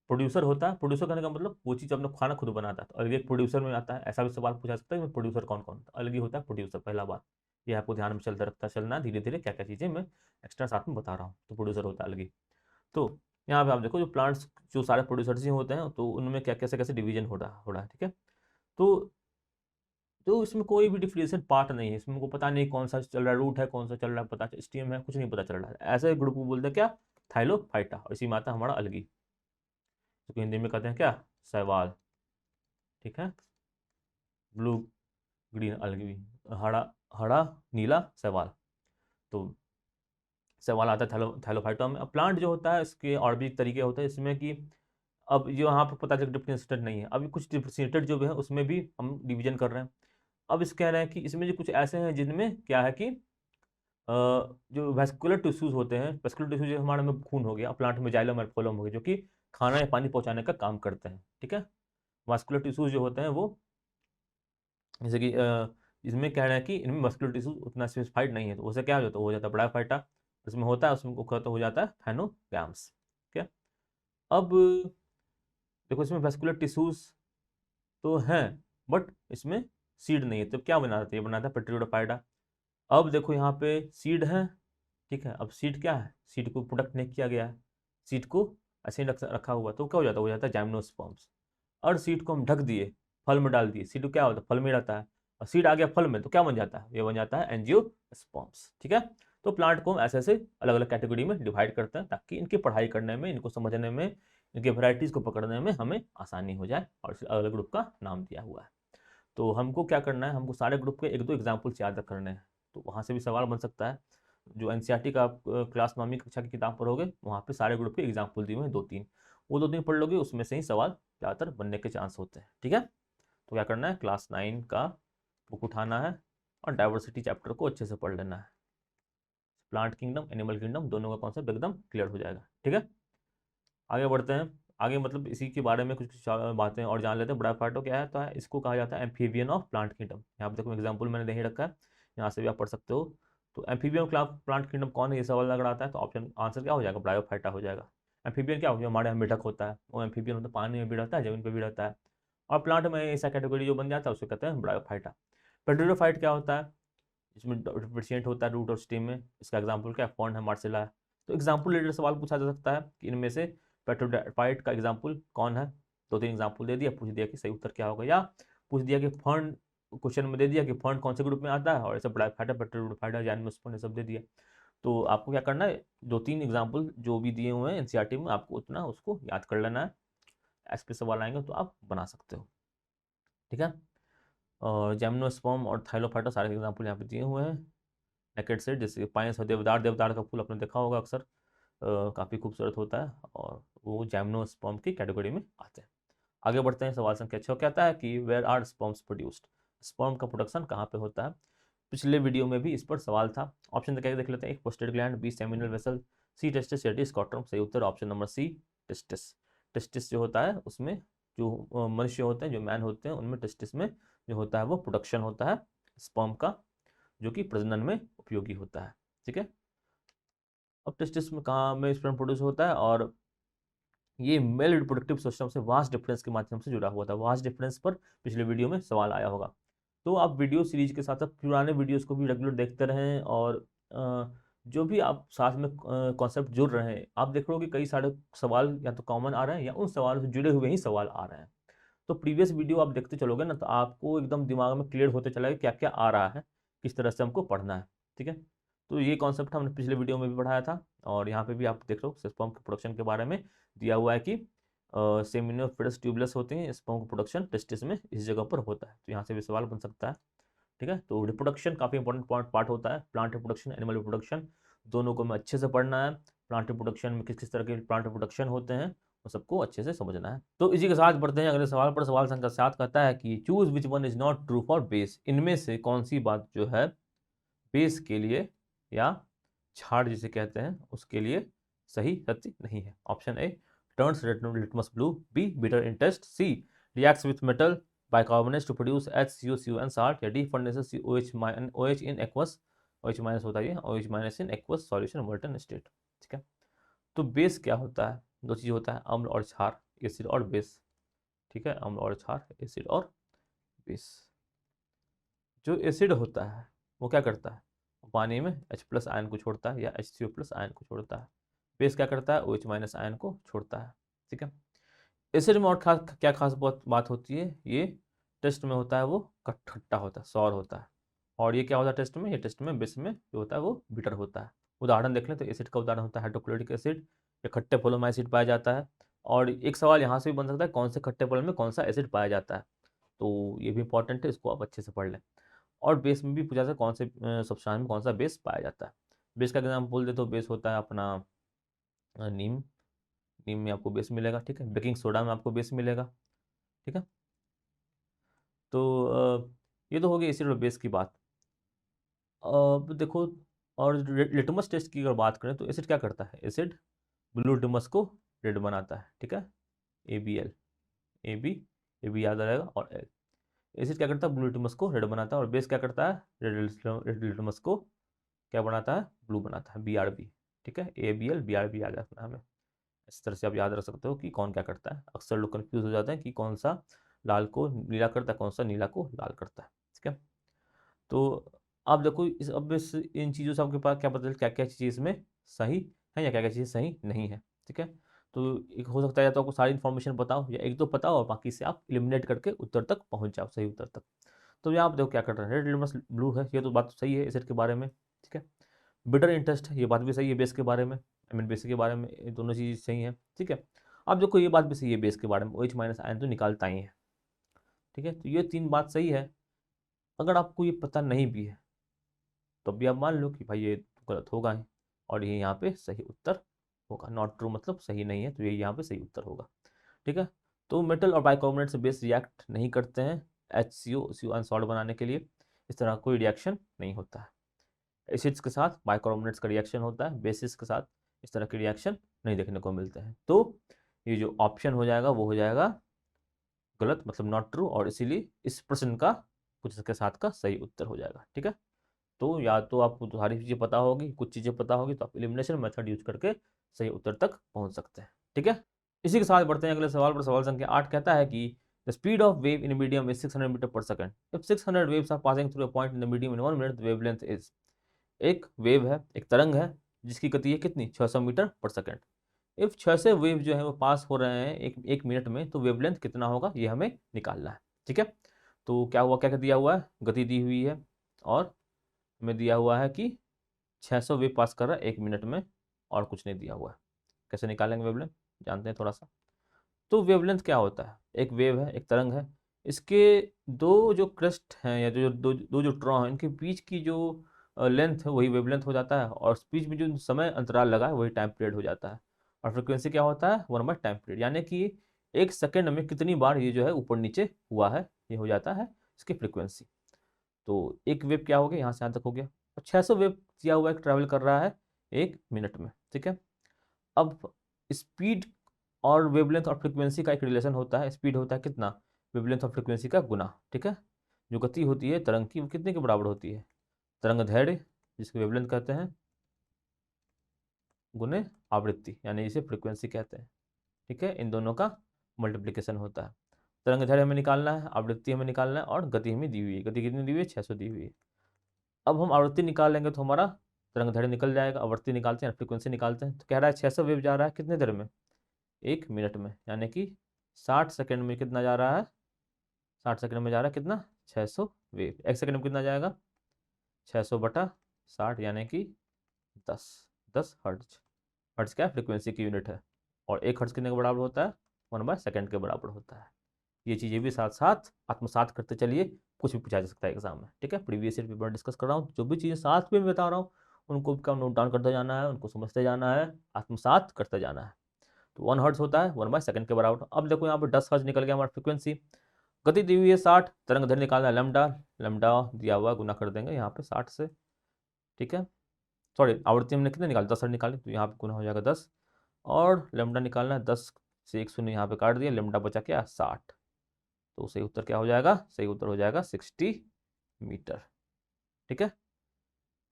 प्रोड्यूसर होता है, प्रोड्यूसर करने का मतलब वो चीज़ अपना खाना खुद बनाता है, तो अलग एक प्रोड्यूसर में आता है। ऐसा भी सवाल पूछा सकता है, प्रोड्यूसर कौन कौन, अलग ही होता है प्रोड्यूसर, पहला बात ये आपको ध्यान में चलता रखता चलना, धीरे धीरे क्या क्या चीज़ें मैं एक्स्ट्रा साथ में बता रहा हूँ। तो प्रोड्यूसर होता है अलग ही। तो यहाँ पे आप देखो जो प्लांट्स, जो सारे प्रोड्यूसर्स ही होते हैं, तो उनमें क्या कैसे कैसे डिवीजन हो रहा है, ठीक है। तो इसमें कोई भी डिफरेंशिएट पार्ट नहीं है, इसमें को पता नहीं कौन सा चल रहा है, रूट है, कौन सा चल रहा है, पता स्टेम है, कुछ नहीं पता चल रहा है। ऐसे ग्रुप को बोलते हैं क्या, थाइलोफाइटा, और इसी में आता है हमारा अलगी, तो हिंदी में कहते हैं क्या, शैवाल, ठीक है, ब्लू ग्रीन अलगी, हरा हरा नीला शैवाल। तो शैवाल आता है थैलोफाइटा में। अब प्लांट जो होता है इसके और भी तरीके होते हैं इसमें कि, अब जो यहाँ पर पता चल डिफरेंशिएटेड नहीं है, अभी कुछ डिफरेंशिएटेड जो भी है उसमें भी हम डिवीजन कर रहे हैं। अब इस कह रहे हैं कि इसमें जो कुछ ऐसे हैं जिनमें क्या है कि जो वेस्कुलर टिश्यूज होते हैं, वेस्कुलर टिश्यूज हमारे में खून हो गया, प्लांट में जाइलम और फोलम हो गया, जो कि खाना या पानी पहुंचाने का काम करते हैं, ठीक है। वास्कुलर टिश्यूज जो होते हैं वो, जैसे कि इसमें कह रहे हैं कि इनमें मस्कुलर टिश्यूज उतना स्पेसिफाइड नहीं है, तो उससे क्या हो जाता है, ब्रायोफाइटा उसमें होता है, उसमें तो हो जाता है फैनोग्राम्स, ठीक है। अब देखो इसमें वेस्कुलर टिश्यूज तो हैं, बट इसमें सीड नहीं है, तो क्या बनाता है, ये बनाता है पेट्रियोडोफाइटा। अब देखो यहाँ पे सीड है, ठीक है। अब सीड क्या है, सीड को प्रोडक्ट नहीं किया गया है, सीड को ऐसे ही रखा हुआ, तो क्या हो जाता है जाइम्नोस्पर्म्स। और सीड को हम ढक दिए, फल में डाल दिए, सीड क्या होता है, फल में रहता है, और सीड आ गया फल में, तो क्या बन जाता है, ये बन जाता है एंजियोस्पर्म्स, ठीक है। तो प्लांट को हम ऐसे ऐसे अलग अलग कैटेगरी में डिवाइड करते हैं, ताकि इनकी पढ़ाई करने में, इनको समझने में, इनके वैरायटीज़ को पकड़ने में हमें आसानी हो जाए, और इस अलग ग्रुप का नाम दिया हुआ है। तो हमको क्या करना है, हमको सारे ग्रुप के एक दो एग्जाम्पल्स याद करने हैं, तो वहाँ से भी सवाल बन सकता है। जो एनसीईआरटी का आप क्लास 9वीं कक्षा की किताब पढ़ोगे, वहाँ पे सारे ग्रुप के एग्जाम्पल दिए हुए हैं 2-3, वो 2-3 पढ़ लोगे, उसमें से ही सवाल ज़्यादातर बनने के चांस होते हैं। ठीक है, तो क्या करना है, क्लास 9 का बुक उठाना है और डाइवर्सिटी चैप्टर को अच्छे से पढ़ लेना है। प्लांट किंगडम, एनिमल किंगडम, दोनों का कॉन्सेप्ट एकदम क्लियर हो जाएगा। ठीक है, आगे बढ़ते हैं। आगे मतलब इसी के बारे में कुछ बातें और जान लेते हैं। ब्रायोफाइटा क्या है, तो है इसको कहा जाता है एम्फीबियन ऑफ प्लांट किंगडम। यहाँ पे देखो एग्जांपल मैंने नहीं रखा है, यहाँ से भी आप पढ़ सकते हो। तो एम्फीबियन प्लांट किंगडम कौन है, ये सवाल अगर आता है तो ऑप्शन आंसर क्या हो जाएगा, ब्रायोफाइटा हो जाएगा। एम्फीबियन क्या हो, जो हमारे यहाँ मेढक होता है वो एम्फीबियन होता है, पानी में भी रहता है, जमीन पर भी रहता है। और प्लांट में ऐसा कैटेगरी जो बन जाता है उसे कहते हैं ब्रायोफाइटा। पेट्रोफाइट क्या होता है, इसमें डिफरेंशिएट होता है रूट और स्टेम में। इसका एग्जांपल क्या है, फॉर्न है, मार्सेला है। तो एग्जांपल रिलेटेड सवाल पूछा जा सकता है कि इनमें से पेट्रोफाइट का एग्जांपल कौन है। 2-3 एग्जांपल दे दिया, पूछ दिया कि सही उत्तर क्या होगा, या पूछ दिया कि फर्न, क्वेश्चन में दे दिया कि फर्न कौन से ग्रुप में आता है, और ऐसे ब्रायोफाइटा, पेट्रोफाइटा, जैनमोस्पर्म ये सब दे दिया। तो आपको क्या करना है, 2-3 एग्जाम्पल जो भी दिए हुए हैं एनसीईआरटी में, आपको उतना उसको याद कर लेना है। ऐसे पे सवाल आएंगे तो आप बना सकते हो। ठीक है, और जेमनोस्पर्म और थाइलोफाइटा सारे एग्जाम्पल यहाँ पे दिए हुए हैं। नेकेड सेट, जैसे पाइन्स और देवदार, देवदार का फूल आपने देखा होगा अक्सर, काफ़ी खूबसूरत होता है, और वो जैमनोस्पर्म की कैटेगरी में आते हैं। आगे बढ़ते हैं, सवाल संख्या 6 कहता है कि where are sperms produced, sperm का प्रोडक्शन कहाँ पे होता है। पिछले वीडियो में भी इस पर सवाल था। ऑप्शन देख लेते हैं, एक prostate gland, B seminal vessel, C testis, या डी स्कॉटरम। सही उत्तर option number C, testis. Testis जो होता है उसमें जो मनुष्य होते हैं, जो मैन होते हैं, उनमें टेस्टिस में जो होता है वो प्रोडक्शन होता है स्पर्म का, जो कि प्रजनन में उपयोगी होता है। ठीक है, अब टेस्टिस में कहाँ में स्पर्म प्रोड्यूस होता है, और ये मेल रिप्रोडक्टिव सिस्टम से वास्ट डिफरेंस के माध्यम से जुड़ा हुआ था। वास्ट डिफरेंस पर पिछले वीडियो में सवाल आया होगा। तो आप वीडियो सीरीज के साथ साथ पुराने वीडियोस को भी रेगुलर देखते रहें, और जो भी आप साथ में कॉन्सेप्ट जुड़ रहे हैं, आप देख रहे हो कि कई सारे सवाल या तो कॉमन आ रहे हैं, या उन सवालों से जुड़े हुए ही सवाल आ रहे हैं। तो प्रीवियस वीडियो आप देखते चलोगे ना, तो आपको एकदम दिमाग में क्लियर होते चला कि क्या क्या आ रहा है, किस तरह से हमको पढ़ना है। ठीक है, तो ये कॉन्सेप्ट हमने पिछले वीडियो में भी पढ़ाया था, और यहाँ पे भी आप देख लो स्पर्म के प्रोडक्शन के बारे में दिया हुआ है कि सेमिनोफिडस ट्यूबलेस होते हैं, स्पर्म का प्रोडक्शन टेस्टिस में इस जगह पर होता है। तो यहाँ से भी सवाल बन सकता है। ठीक है, तो रिप्रोडक्शन काफ़ी इंपॉर्टेंट पार्ट होता है, प्लांट रिप्रोडक्शन, एनिमल रिप्रोडक्शन, दोनों को हमें अच्छे से पढ़ना है। प्लांट रिप्रोडक्शन में किस किस तरह के प्लांट रिप्रोडक्शन होते हैं वो सबको अच्छे से समझना है। तो इसी के साथ बढ़ते हैं अगले सवाल पर। सवाल संख्या 7 कहता है कि choose which one is not true for base, इनमें से कौन सी बात जो है बेस के लिए, या छाड़ जिसे कहते हैं उसके लिए सही सत्य नहीं है। Option A turns litmus blue, B bitter in taste, C reacts with metal bicarbonates to produce HCO salt, या D furnishes OH in aqueous, OH minus होता है, OH minus in aqueous solution molten state. ठीक है, तो base क्या होता है, दो चीज़ होता है, अम्ल और क्षार, एसिड और बेस। ठीक है, अम्ल और क्षार, एसिड और बेस। जो एसिड होता है वो क्या करता है, पानी में H+ आयन को छोड़ता है, या HCO+ आयन को छोड़ता है। बेस क्या करता है, OH- आयन को छोड़ता है। ठीक है, एसिड में और क्या खास बात होती है, ये टेस्ट में होता है वो खट्टा होता है, सॉर होता है। और ये क्या होता है टेस्ट में, ये टेस्ट में बेस में जो होता है वो बिटर होता है। उदाहरण देख लें तो एसिड का उदाहरण होता है हाइड्रोक्लोरिक एसिड, या खट्टे फलों में एसिड पाया जाता है। और एक सवाल यहाँ से भी बन सकता है, कौन से खट्टे फल में कौन सा एसिड पाया जाता है, तो ये भी इंपॉर्टेंट है, इसको आप अच्छे से पढ़ लें। और बेस में भी पूछा जाता है कौन से सब्सटेंस में कौन सा बेस पाया जाता है। बेस का एग्जाम्पल बोल दे तो बेस होता है अपना नीम, नीम में आपको बेस मिलेगा। ठीक है, बेकिंग सोडा में आपको बेस मिलेगा। ठीक है, तो ये तो हो गई एसिड और बेस की बात। अब देखो, और लिटमस टेस्ट की अगर बात करें तो एसिड क्या करता है, एसिड ब्लू लिटमस को रेड बनाता है। ठीक है, ABL, ए बी याद रहेगा, और एल। एसिड क्या करता है, ब्लू लिटमस को रेड बनाता है, और बेस क्या करता है, रेड लिटमस को क्या बनाता है, ब्लू बनाता है, BRB। ठीक है, ABL BRB याद रखना हमें। इस तरह से आप याद रख सकते हो कि कौन क्या करता है। अक्सर लोग कंफ्यूज हो जाते हैं कि कौन सा लाल को नीला करता है, कौन सा नीला को लाल करता है। ठीक है, तो आप देखो इन चीज़ों से आपके पास क्या पता चल क्या क्या चीज़ इसमें सही है, या क्या क्या चीज़ सही नहीं है। ठीक है, तो एक हो सकता है या तो आपको सारी इन्फॉर्मेशन बताओ, या एक दो पता हो, और बाकी से आप एलिमिनेट करके उत्तर तक पहुंच जाओ, सही उत्तर तक। तो यहाँ आप देखो क्या कर रहे हैं, रेड लिटमस ब्लू है, ये तो बात सही है एसिड के बारे में। ठीक है, बिटर इंटरेस्ट है, ये बात भी सही है बेस के बारे में, बेस के बारे में, ये दोनों चीज़ सही है। ठीक है, अब देखो ये बात भी सही है बेस के बारे में, OH माइनस आयन तो निकालता ही है, ठीक है। तो ये 3 बात सही है। अगर आपको ये पता नहीं भी है तो भी आप मान लो कि भाई ये गलत होगा ही, और ये यहाँ पे सही उत्तर होगा। नॉट ट्रू मतलब सही नहीं है, तो ये यहाँ पे सही उत्तर होगा, ठीक है। तो मेटल और बाइकार्बोनेट से बेस रिएक्ट नहीं करते हैं HCO अनसॉल्ट बनाने के लिए, इस तरह कोई रिएक्शन नहीं होता है। एसिड्स के साथ बाइकार्बोनेट्स का रिएक्शन होता है, बेसिस के साथ इस तरह के रिएक्शन नहीं देखने को मिलते हैं। तो ये जो ऑप्शन हो जाएगा वो हो जाएगा गलत, मतलब नॉट ट्रू, और इसीलिए इस प्रश्न का कुछ इसके साथ का सही उत्तर हो जाएगा, ठीक है। तो या तो आपको तो सारी चीज़ें पता होगी, कुछ चीज़ें पता होगी, तो आप एलिमिनेशन मेथड यूज करके सही उत्तर तक पहुंच सकते हैं, ठीक है। इसी के साथ बढ़ते हैं अगले सवाल पर। सवाल संख्या 8 कहता है कि the speed of wave in medium is 600 metre per second. If 600 waves are passing through a point in the medium in 1 minute, the wavelength is. एक वेव है, एक तरंग है, जिसकी गति है कितनी, 600 metre per second. If 600 wave जो है वो पास हो रहे हैं एक मिनट में, तो वेवलेंथ कितना होगा ये हमें निकालना है, ठीक है। तो क्या हुआ, क्या दिया हुआ है, गति दी हुई है, और हमें दिया हुआ है कि 600 वेव पास कर रहा है 1 मिनट में, और कुछ नहीं दिया हुआ है। कैसे निकालेंगे वेवलेंथ, जानते हैं थोड़ा सा। तो वेवलेंथ क्या होता है, एक वेव है, एक तरंग है, इसके दो जो क्रेस्ट हैं या दो जो ट्रॉ हैं, इनके बीच की जो लेंथ है वही वेवलेंथ हो जाता है, और बीच में जो समय अंतराल लगा है वही टाइम पीरियड हो जाता है। और फ्रिक्वेंसी क्या होता है, 1/टाइम पीरियड, यानी कि 1 सेकेंड में कितनी बार ये जो है ऊपर नीचे हुआ है, ये हो जाता है इसकी फ्रिक्वेंसी। तो एक वेव क्या हो गया, यहाँ से यहाँ तक हो गया, और 600 वेव दिया हुआ है ट्रैवल कर रहा है 1 मिनट में, ठीक है। अब स्पीड और वेवलेंथ और फ्रिक्वेंसी का एक रिलेशन होता है। स्पीड होता है कितना, वेवलेंथ और फ्रिक्वेंसी का गुना, ठीक है। जो गति होती है तरंग की वो कितने के बराबर होती है, तरंग दैर्ध्य जिसको वेवलेंथ कहते हैं गुने आवृत्ति, यानी इसे फ्रिक्वेंसी कहते हैं, ठीक है। इन दोनों का मल्टीप्लिकेशन होता है। तरंग दैर्ध्य हमें निकालना है, आवृत्ति हमें निकालना है, और गति हमें दी हुई है। गति कितनी दी हुई है, 600 दी हुई है। अब हम आवृत्ति निकाल लेंगे तो हमारा तरंग दैर्ध्य निकल जाएगा। आवृत्ति निकालते हैं, फ्रिक्वेंसी निकालते हैं, तो कह रहा है 600 वेव जा रहा है कितने देर में, 1 मिनट में, यानी कि 60 सेकंड में कितना जा रहा है, 60 सेकंड में जा रहा है कितना, 600 वेव। 1 सेकंड में कितना जाएगा, 600/60, यानी कि 10 हर्ट्ज। हर्ट्ज क्या है, फ्रिक्वेंसी की यूनिट है, और 1 हर्ट्ज कितने के बराबर होता है, 1/सेकंड के बराबर होता है। ये चीज़ें भी साथ साथ आत्मसात करते चलिए, कुछ भी पूछा जा सकता है एग्जाम में, ठीक है। प्रीवियस ईयर पेपर डिस्कस कर रहा हूँ, जो भी चीज़ें साथ में बता रहा हूँ उनको भी नोट डाउन करते जाना है, उनको समझते जाना है, आत्मसात करते जाना है। तो 1 हर्ट्ज होता है 1/सेकंड के बराबर। अब देखो यहाँ पर 10 हर्ट्ज निकल गया हमारा फ्रिक्वेंसी, गति दी हुई है 60, तरंग दैर्ध्य निकालना है लैम्डा, लैम्डा दिया हुआ गुना कर देंगे यहाँ पे 60 से, ठीक है। सॉरी, आवृत्ति हमने कितने निकाली, 10 हर्ट्ज निकाली, तो यहाँ पे गुना हो जाएगा 10, और लैम्डा निकालना है 10 से 1 शून्य यहाँ पे काट दिया, लैम्डा बचा क्या, 60। तो सही उत्तर क्या हो जाएगा, सही उत्तर हो जाएगा 60 मीटर, ठीक है।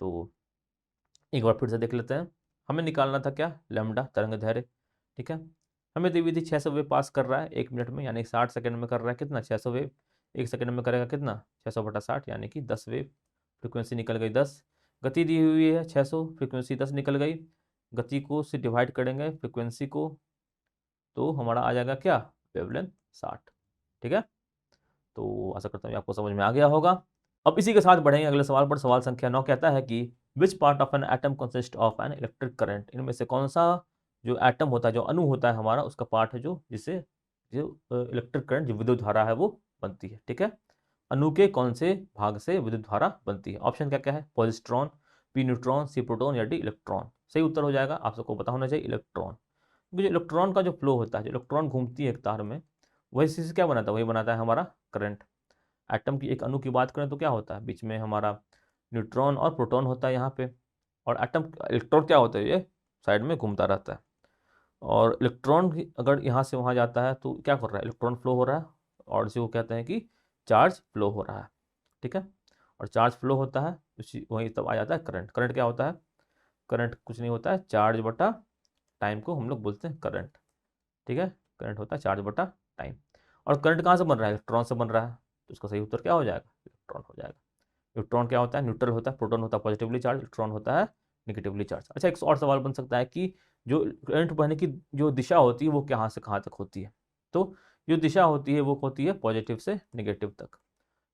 तो एक बार फिर से देख लेते हैं, हमें निकालना था क्या, लैम्डा तरंग दैर्ध्य, ठीक है। हमें दी हुई थी 600 वेव पास कर रहा है 1 मिनट में, यानी 60 सेकंड में कर रहा है कितना, 600 वेव। 1 सेकंड में करेगा कितना, 600/60, यानी कि 10 वेव। फ्रिक्वेंसी निकल गई 10, गति दी हुई है 600, फ्रिक्वेंसी 10 निकल गई। गति को से डिवाइड करेंगे फ्रिक्वेंसी को, तो हमारा आ जाएगा क्या, वेवलेंथ 60, ठीक है। तो आशा करता हूँ आपको समझ में आ गया होगा। अब इसी के साथ बढ़ेंगे अगले सवाल पर। सवाल संख्या 9 कहता है कि which part of an atom consist of an electric current. इनमें से कौन सा जो एटम होता है, जो अणु होता है हमारा, उसका पार्ट है जो जिससे जो इलेक्ट्रिक करंट, जो विद्युत धारा है वो बनती है, ठीक है। अणु के कौन से भाग से विद्युत धारा बनती है। ऑप्शन क्या क्या है, positron, P neutron, C proton, या डी इलेक्ट्रॉन। सही उत्तर हो जाएगा, आप सबको पता होना चाहिए इलेक्ट्रॉन। क्योंकि जो इलेक्ट्रॉन का जो फ्लो होता है, जो इलेक्ट्रॉन घूमती है एक तार में, वही चीज़ क्या बनाता है, वही बनाता है हमारा करंट। एटम की एक अणु की बात करें तो क्या होता है, बीच में हमारा न्यूट्रॉन और प्रोटॉन होता है यहाँ पे, और एटम इलेक्ट्रॉन क्या होता है, ये साइड में घूमता रहता है। और इलेक्ट्रॉन अगर यहाँ से वहाँ जाता है तो क्या कर रहा है, इलेक्ट्रॉन फ्लो हो रहा है, और इसी को कहते हैं कि चार्ज फ्लो हो रहा है, ठीक है। और चार्ज फ्लो होता है उसी वहीं तब आ जाता है करंट। करंट क्या होता है, करंट कुछ नहीं होता है, चार्ज बटा टाइम को हम लोग बोलते हैं करंट, ठीक है। करंट होता है चार्ज बटा टाइम। और करंट कहाँ से बन रहा है, इलेक्ट्रॉन से बन रहा है, तो इसका सही उत्तर क्या हो जाएगा, इलेक्ट्रॉन हो जाएगा। इलेक्ट्रॉन क्या होता है, न्यूट्रल होता है, प्रोटॉन होता है पॉजिटिवली चार्ज, इलेक्ट्रॉन होता है नेगेटिवली चार्ज। अच्छा, एक और सवाल बन सकता है कि जो करंट बहने की जो दिशा होती है वो कहाँ से कहाँ तक होती है। तो जो दिशा होती है वो होती है पॉजिटिव से नेगेटिव तक।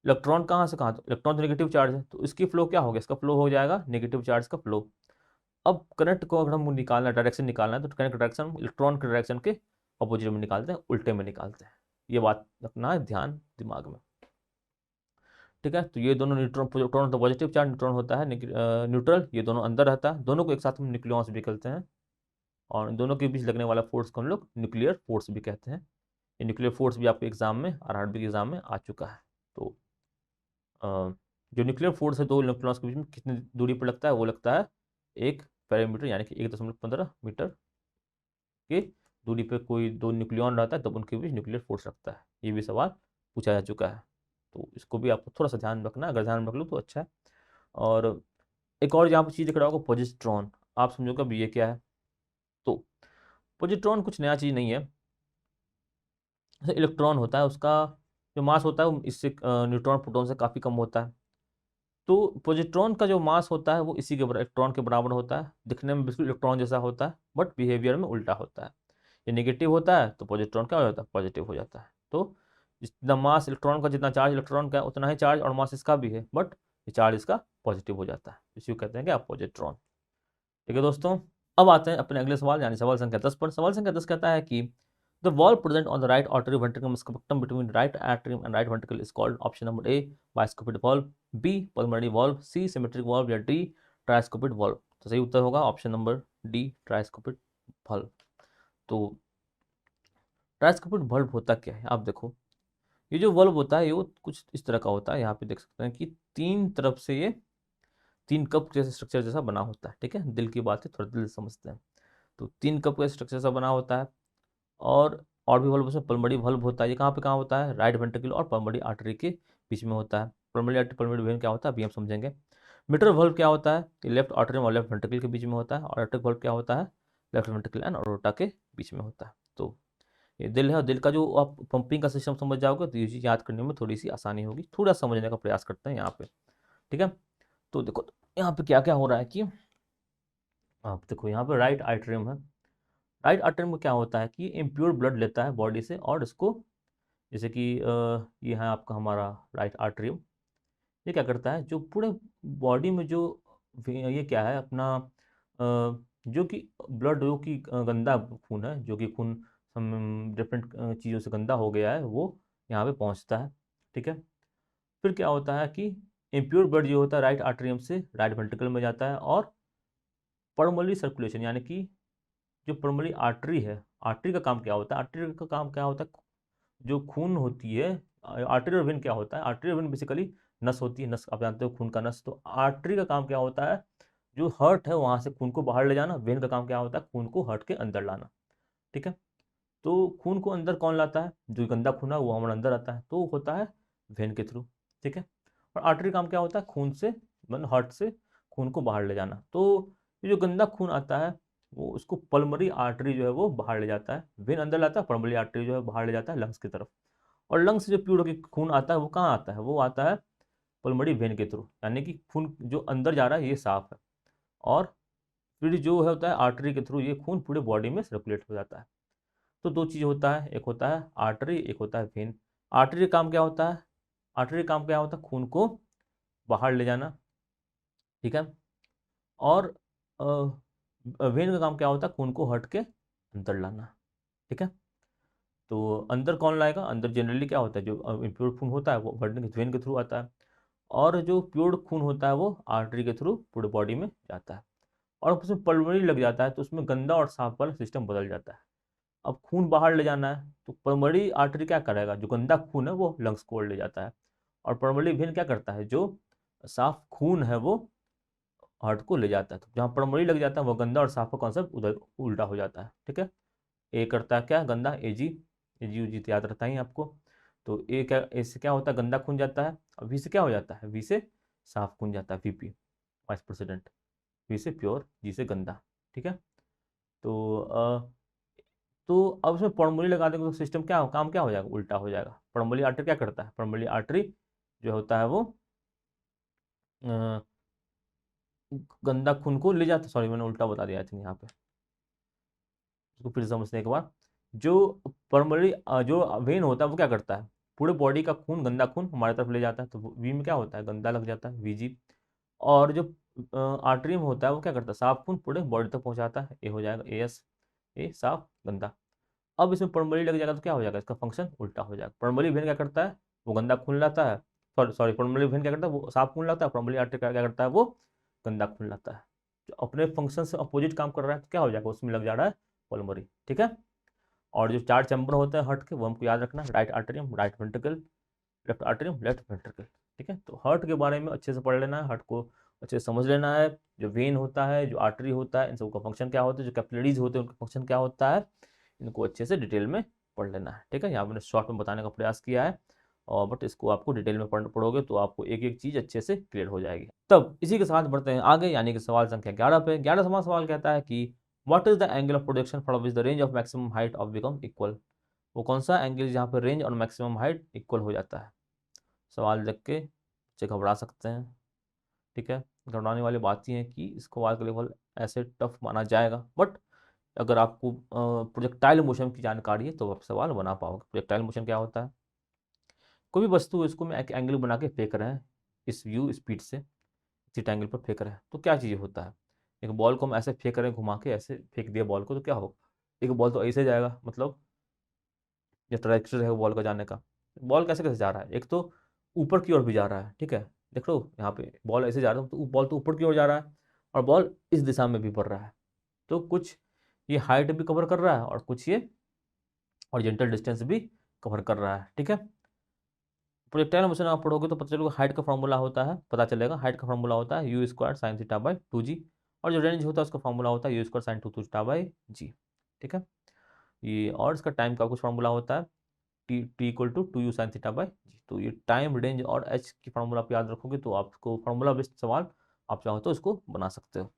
इलेक्ट्रॉन कहाँ से कहाँ तक, इलेक्ट्रॉन तो नेगेटिव चार्ज है, तो इसकी फ्लो क्या हो गया, इसका फ्लो हो जाएगा नेगेटिव चार्ज का फ्लो। अब करंट को अगर हम निकालना, डायरेक्शन निकालना है, तो करंट डायरेक्शन इलेक्ट्रॉन के डायरेक्शन के अपोजिट में निकालते हैं, उल्टे में निकालते हैं। ये बात रखना है ध्यान दिमाग में, ठीक है। तो ये दोनों न्यूट्रॉन, प्रोटॉन तो पॉजिटिव चार्ज, न्यूट्रॉन होता है न्यूट्रल, ये दोनों अंदर रहता है, दोनों को एक साथ हम न्यूक्लियॉन्स भी कहते हैं। और इन दोनों के बीच लगने वाला फोर्स को हम लोग न्यूक्लियर फोर्स भी कहते हैं। ये न्यूक्लियर फोर्स भी आपके एग्जाम में, आरआरबी के एग्जाम में आ चुका है। तो अ, जो न्यूक्लियर फोर्स है दो न्यूक्लियॉन्स के बीच में कितनी दूरी पर लगता है, वो लगता है 1 पैरामीटर, यानी कि 1.15 मीटर की दूरी पे कोई दो न्यूक्लियॉन रहता है तब उनके बीच न्यूक्लियर फोर्स रखता है। ये भी सवाल पूछा जा चुका है, तो इसको भी आपको थोड़ा सा ध्यान रखना है, अगर ध्यान रख लो तो अच्छा है। और एक और यहाँ पर चीज़ दिख रहा होगा, पॉजिट्रॉन। आप समझोगे अब ये क्या है। तो पॉजिट्रॉन कुछ नया चीज़ नहीं है। जैसे इलेक्ट्रॉन होता है, उसका जो मास होता है वो इससे न्यूट्रॉन प्रोटॉन से काफ़ी कम होता है। तो पॉजिट्रॉन का जो मास होता है वो इसी के इलेक्ट्रॉन के बराबर होता है, दिखने में बिल्कुल इलेक्ट्रॉन जैसा होता है, बट बिहेवियर में उल्टा होता है। ये नेगेटिव होता है तो पॉजिट्रॉन क्या हो जाता है, पॉजिटिव हो जाता है। तो जितना मास इलेक्ट्रॉन का, जितना चार्ज इलेक्ट्रॉन का, उतना ही चार्ज और मास इसका भी है, बट ये चार्ज इसका पॉजिटिव हो जाता है, इसी को कहते हैं क्या, पॉजिट्रॉन। ठीक है दोस्तों, अब आते हैं अपने अगले सवाल, यानी सवाल संख्या 10 पर। सवाल संख्या 10 कहता है कि the wall present on the right artery ventricle spectrum between right atrium and right ventricle is called, option number A bicuspid valve, B pulmonary valve, C symmetric valve, या डी ट्राइस्कोपिड वॉल्व। तो सही उत्तर होगा option number D tricuspid valve. तो tricuspid valve होता क्या है, आप देखो। ये जो वॉल्व होता है ये कुछ इस तरह का होता है, यहाँ पे देख सकते हैं कि तीन तरफ से ये तीन कप जैसे स्ट्रक्चर जैसा बना होता है, ठीक है। दिल की बात है, थोड़ा दिल से समझते हैं। तो तीन कप का स्ट्रक्चर सा बना होता है। और भी वल्व उसमें पल्मोनरी वल्व होता है। ये कहाँ होता है, राइट वेंट्रिकल और पल्मोनरी आर्टरी के बीच में होता है। पल्मोनरी आर्टरी पल्मोनरी वेन क्या होता है अभी हम समझेंगे। मिट्रल वल्व क्या होता है, ये लेफ्ट आर्टरियम और लेफ्ट वेंट्रिकल के बीच में होता है। और आर्टरिक वल्व क्या होता है, लेफ्ट वेंट्रिकल एंड अरोटा के बीच में होता है। तो ये दिल है, और दिल का जो आप पंपिंग का सिस्टम समझ जाओगे तो ये चीज़ याद करने में थोड़ी सी आसानी होगी। थोड़ा समझने का प्रयास करते हैं यहाँ पे, ठीक है। तो देखो यहाँ पे क्या क्या हो रहा है कि आप देखो यहाँ पे राइट आर्टरियम है। राइट आर्टरी में क्या होता है कि इम्प्योर ब्लड लेता है बॉडी से, और इसको, जैसे कि ये है आपका हमारा राइट आर्टरियम। ये क्या करता है, जो पूरे बॉडी में जो ये क्या है अपना जो कि ब्लड, जो कि गंदा खून है, जो कि खून डिफरेंट चीज़ों से गंदा हो गया है, वो यहाँ पे पहुँचता है, ठीक है। फिर क्या होता है कि इम्प्योर ब्लड जो होता है राइट आर्टरियम से राइट वेंट्रिकल में जाता है, और पल्मोनरी सर्कुलेशन, यानी कि जो पल्मोनरी आर्टरी है, आर्टरी का काम क्या होता है, आर्टरी का काम क्या होता है, जो खून होती है। आर्टरी और वेन क्या होता है, आर्टरी और वेन बेसिकली नस होती है, नस आप जानते हो खून का नस। तो आर्टरी का काम क्या होता है, जो हर्ट है वहां से खून को बाहर ले जाना। वेन का काम क्या होता है, खून को हर्ट के अंदर लाना, ठीक है। तो खून को अंदर कौन लाता है, जो गंदा खून है वो हमारे अंदर आता है, तो होता है वेन के थ्रू, ठीक है। और आर्टरी काम क्या होता है, खून से, मतलब हार्ट से खून को बाहर ले जाना। तो ये जो गंदा खून आता है वो उसको पल्मोनरी आर्टरी जो है वो बाहर ले जाता है, वेन अंदर लाता है, पल्मोनरी आर्टरी जो है बाहर ले जाता है लंग्स की तरफ। और लंग्स से जो प्योर होकर खून आता है वो कहाँ आता है, वो आता है पल्मोनरी वेन के थ्रू, यानी कि खून जो अंदर जा रहा है ये साफ है। और फिर जो है होता है आर्टरी के थ्रू ये खून पूरे बॉडी में सर्कुलेट हो जाता है। तो दो चीज़ होता है, एक होता है आर्टरी, एक होता है वेन। आर्टरी काम क्या होता है, आर्टरी काम क्या होता है, खून को बाहर ले जाना, ठीक है। और वेन का काम क्या होता है, खून को हट के अंदर लाना, ठीक है। तो अंदर कौन लाएगा, अंदर जनरली क्या होता है, जो इम्प्योर खून होता है वो वेन के थ्रू आता है, और जो प्योर खून होता है वो आर्टरी के थ्रू पूरे बॉडी में जाता है। और उसमें पल्मोनरी लग जाता है तो उसमें गंदा और साफ वाला सिस्टम बदल जाता है। अब खून बाहर ले जाना है तो पल्मोनरी आर्टरी क्या करेगा, जो गंदा खून है वो लंग्स को ओढ़ ले जाता है। और पल्मोनरी वेन क्या करता है, जो साफ खून है वो हार्ट को ले जाता है। तो जहाँ पल्मोनरी लग जाता है वो गंदा और साफ का कॉन्सेप्ट उधर उल्टा हो जाता है, ठीक है। ए करता है क्या, गंदा, एजी, एजी उजी तो याद रहता ही आपको। तो ए क्या, ए से क्या होता है, गंदा खून जाता है। और वी से क्या हो जाता है, वी से साफ खून जाता है, वीपी वाइस प्रेसिडेंट। वी से प्योर, जी से गंदा, ठीक है। तो तो अब उसमें पल्मोनरी लगा देंगे तो सिस्टम क्या काम क्या हो जाएगा, उल्टा हो जाएगा। पल्मोनरी आर्टरी क्या करता है, पल्मोनरी आर्टरी जो होता है वो अ, गंदा खून को ले जाता, सॉरी मैंने उल्टा बता दिया आई थिंक यहाँ पे, उसको फिर समझने के बाद, जो पल्मोनरी जो वेन होता है वो क्या करता है, पूरे बॉडी का खून, गंदा खून हमारे तरफ ले जाता है। तो वी में क्या होता है, गंदा लग जाता है, वीजी। और जो आर्टरी में होता है वो क्या करता है, साफ खून पूरे बॉडी तक पहुंचाता है, ए हो जाएगा, ए एस, ए साफ गंदा। अब इसमें परमली लग जाएगा तो क्या हो जाएगा, इसका फंक्शन उल्टा हो जाएगा। परमली वेन क्या करता है, वो गंदा खून लाता है, सॉरी परमली वेन क्या करता है, वो साफ खून लाता है, परमली आर्टरी क्या करता है, वो गंदा खून लाता है। जो अपने फंक्शन से अपोजिट काम कर रहा है तो क्या हो जाएगा, उसमें लग जा रहा है पल्मोनरी, ठीक है। और जो 4 चैम्बर होते हैं हार्ट के, वो हमको याद रखना, right atrium, right ventricle, left atrium, left ventricle, ठीक है। तो हार्ट के बारे में अच्छे से पढ़ लेना है, हार्ट को अच्छे से समझ लेना है। जो वेन होता है, जो आर्टरी होता है, इन सबका फंक्शन क्या होता है, जो कैपिलरीज होते हैं उनका फंक्शन क्या होता है, इनको अच्छे से डिटेल में पढ़ लेना है, ठीक है। यहाँ मैंने शॉर्ट में बताने का प्रयास किया है, और बट इसको आपको डिटेल में पढ़ोगे तो आपको एक एक चीज़ अच्छे से क्लियर हो जाएगी। तब इसी के साथ बढ़ते हैं आगे, यानी कि सवाल संख्या 11 पे। 11वां सवाल कहता है कि what is the angle of projection for which the range of maximum height of become equal. वो कौन सा एंगल जहाँ पर रेंज और मैक्सिमम हाइट इक्वल हो जाता है। सवाल देख के बच्चे घबरा सकते हैं, ठीक है। घबराने वाली बात यह है कि इसको सवाल का लेवल ऐसे टफ माना जाएगा, बट अगर आपको प्रोजेक्टाइल मोशन की जानकारी है तो आप सवाल बना पाओगे। प्रोजेक्टाइल मोशन क्या होता है, कोई भी वस्तु इसको मैं एक एंगल बना के फेंक रहे हैं, इस व्यू स्पीड से इसी एंगल पर फेंक रहे हैं, तो क्या चीज़ होता है। एक बॉल को हम ऐसे फेंक रहे हैं, घुमा के ऐसे फेंक दिया बॉल को, तो क्या होगा, एक बॉल तो ऐसे जाएगा, मतलब जो ट्रैजेक्टरी है वो बॉल का जाने का। बॉल कैसे कैसे जा रहा है, एक तो ऊपर की ओर भी जा रहा है, ठीक है। देख लो यहाँ पे बॉल ऐसे जा रहा है, तो बॉल तो ऊपर की ओर जा रहा है, और बॉल इस दिशा में भी बढ़ रहा है। तो कुछ ये हाइट भी कवर कर रहा है, और कुछ ये हॉरिजॉन्टल डिस्टेंस भी कवर कर रहा है, ठीक है। प्रोजेक्टाइल मोशन आप पढ़ोगे तो पता चलेगा, हाइट का फॉर्मूला होता है, पता चलेगा हाइट का फॉर्मूला होता है u square sign theta by 2g, और जो रेंज होता है उसका फॉर्मूला होता है u square sine 2 theta by g, ठीक है। ये और इसका टाइम का कुछ फॉर्मूला होता है t equal to 2u sine theta by g. तो ये टाइम, रेंज और एच की फॉर्मूला आप याद रखोगे तो आपको फॉर्मूला बेस्ड सवाल आप चाहो तो इसको बना सकते हो,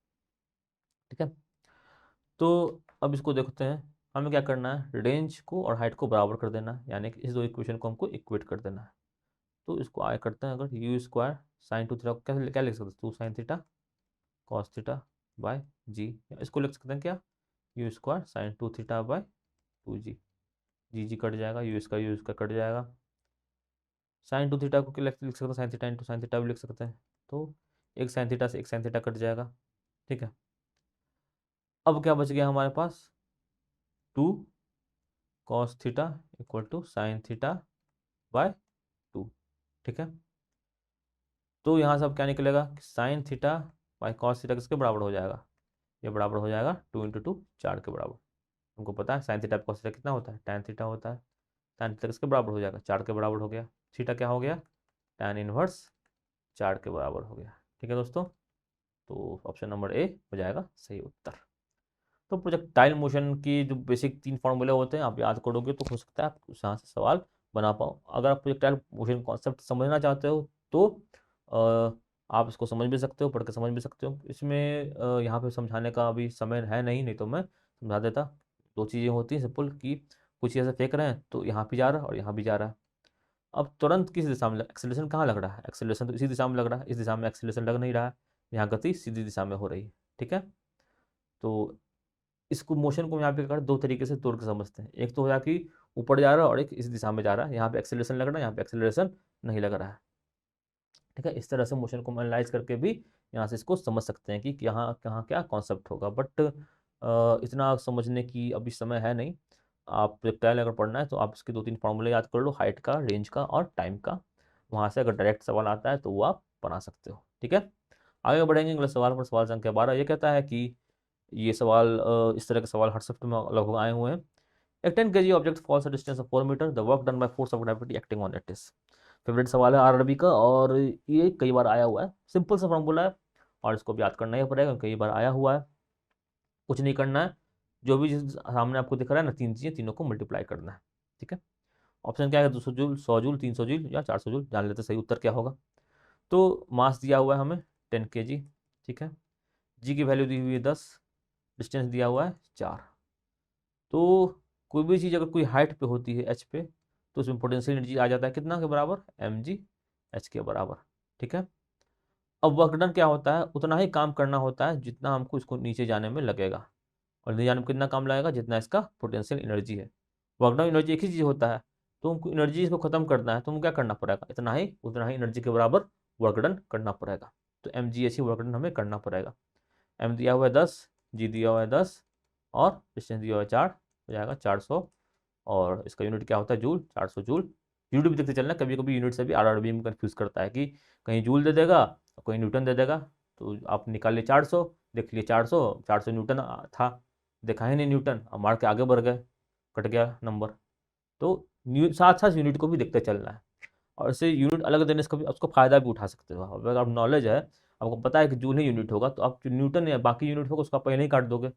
ठीक है। तो अब इसको देखते हैं, हमें क्या करना है, रेंज को और हाइट को बराबर कर देना है, यानी कि इस दो इक्वेशन को हमको इक्वेट कर देना है। तो इसको आगे करते हैं, अगर यू स्क्वायर साइन 2 थीटा कैसे क्या लिख सकते हैं, 2 sine theta cos theta by g, इसको लिख सकते हैं क्या, u square sine 2 theta by 2g, g cut जाएगा, यू इसका कट जाएगा। साइन 2 थीटा को क्या लिख सकते हैं, sine theta into sine theta भी लिख सकते हैं, तो एक साइन थीटा से एक साइन थीटा कट जाएगा, ठीक है। अब क्या बच गया हमारे पास, 2 cos theta equal to sine theta by 2, ठीक है। तो यहाँ से अब क्या निकलेगा, sine theta by cos theta किसके बराबर हो जाएगा, ये बराबर हो जाएगा 2 × 2 4 के बराबर। हमको पता है साइन थीटा कॉस थीटा कितना होता है, tan थीटा होता है। tan थीटा किसके बराबर हो जाएगा, 4 के बराबर हो गया। थीटा क्या हो गया, tan इनवर्स 4 के बराबर हो गया, ठीक है दोस्तों। तो ऑप्शन नंबर ए हो जाएगा सही उत्तर। तो प्रोजेक्टाइल मोशन की जो बेसिक 3 फॉर्मूले होते हैं आप याद करोगे तो हो सकता है आप यहाँ से सवाल बना पाओ। अगर आप प्रोजेक्टाइल मोशन कॉन्सेप्ट समझना चाहते हो तो आप इसको समझ भी सकते हो, पढ़ के समझ भी सकते हो। इसमें यहाँ पे समझाने का अभी समय है नहीं तो मैं समझा देता। 2 चीज़ें होती हैं सिंपल, कि कुछ ऐसे फेंक रहे हैं तो यहाँ भी जा रहा है और यहाँ भी जा रहा है। अब तुरंत किस दिशा में एक्सेलरेशन कहाँ लग रहा है, एक्सेलरेशन तो इसी दिशा में लग रहा है, इस दिशा में एक्सेलरेशन लग नहीं रहा है, यहाँ गति सीधी दिशा में हो रही है, ठीक है। तो इसको मोशन को यहाँ पे कर 2 तरीके से तोड़ के समझते हैं, एक तो हो जाए कि ऊपर जा रहा है और एक इस दिशा में जा रहा है, यहाँ पे एक्सेलरेशन लग रहा है, यहाँ पे एक्सेलरेशन नहीं लग रहा है, ठीक है। इस तरह से मोशन को एनालाइज करके भी यहाँ से इसको समझ सकते हैं कि यहाँ कहाँ क्या कॉन्सेप्ट होगा, बट इतना समझने की अभी समय है नहीं। आप प्रोजेक्टाइल अगर पढ़ना है तो आप इसके 2-3 फॉर्मूले याद कर लो, हाइट का, रेंज का और टाइम का। वहाँ से अगर डायरेक्ट सवाल आता है तो वो आप बना सकते हो, ठीक है। आगे बढ़ेंगे अगले सवाल पर। सवाल संख्या 12 ये कहता है कि ये सवाल इस तरह के सवाल हर शिफ्ट में लगभग आए हुए हैं। एक 10 kg object falls distance of 4 metre, the work done by force of gravity acting on it is. Favourite सवाल है आरआरबी का, और ये कई बार आया हुआ है, सिंपल सा फॉर्मूला है और इसको भी याद करना ही पड़ेगा, कई बार आया हुआ है। कुछ नहीं करना है, जो भी चीज़ सामने आपको दिख रहा है ना, 3 चीज़ें, तीनों को मल्टीप्लाई करना है, ठीक है। ऑप्शन क्या है, 200 जूल, 100 जूल, 300 जूल या 400 जूल, जान लेते सही उत्तर क्या होगा। तो मास दिया हुआ है हमें 10 kg, ठीक है। जी की वैल्यू दी हुई है 10, डिस्टेंस दिया हुआ है 4। तो कोई भी चीज़ अगर कोई हाइट पे होती है एच पे, तो उसमें पोटेंशियल एनर्जी आ जाता है कितना के बराबर, mg एच के बराबर, ठीक है। अब वर्क डन क्या होता है, उतना ही काम करना होता है जितना हमको इसको नीचे जाने में लगेगा, और नीचे जाने में कितना काम लगेगा, जितना इसका पोटेंशियल एनर्जी है। वर्क डन एनर्जी एक ही चीज़ होता है, तो हमको एनर्जी इसको खत्म करना है तो हमको क्या करना पड़ेगा, इतना ही उतना ही एनर्जी के बराबर वर्क डन करना पड़ेगा। तो mg एच ही वर्क डन हमें करना पड़ेगा। m दिया हुआ है 10, g दिया हुआ है 10 और डिस्टेंस दिया हुआ है 4, हो जाएगा 400 और इसका यूनिट क्या होता है, जूल, 400 जूल। यूनिट भी देखते चलना, कभी कभी यूनिट से भी आरआरबी में कन्फ्यूज करता है कि कहीं जूल दे देगा कहीं न्यूटन दे देगा। तो आप निकाल लिए 400, देख लिए 400 न्यूटन था, देखा ही नहीं न्यूटन, अब मार के आगे बढ़ गए, कट गया नंबर। तो साथ साथ यूनिट को भी देखते चलना है, और इससे यूनिट अलग देने से कभी उसको फायदा भी उठा सकते हो। अगर आप नॉलेज है, आपको पता है कि जूल ही यूनिट होगा, तो आप जो न्यूटन या बाकी यूनिट होगा उसको आप पहले ही काट दोगे,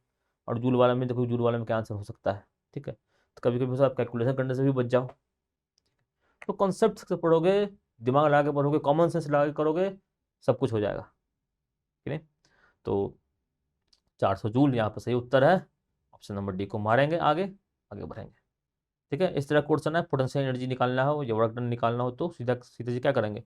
और जूल वाला में देखो जूल वाले में क्या आंसर हो सकता है। ठीक है, तो कभी कभी आप कैलकुलेशन करने से भी बच जाओ। तो कॉन्सेप्ट से पढ़ोगे, दिमाग लगा के पढ़ोगे, कॉमन सेंस लगा के करोगे, सब कुछ हो जाएगा। ठीक है, तो 400 जूल यहाँ पर सही उत्तर है। ऑप्शन नंबर डी को मारेंगे, आगे आगे बढ़ेंगे। ठीक है, इस तरह क्वेश्चन है, पोटेंशियल एनर्जी निकालना हो या वर्क डन निकालना हो तो सीधा सीधे से क्या करेंगे,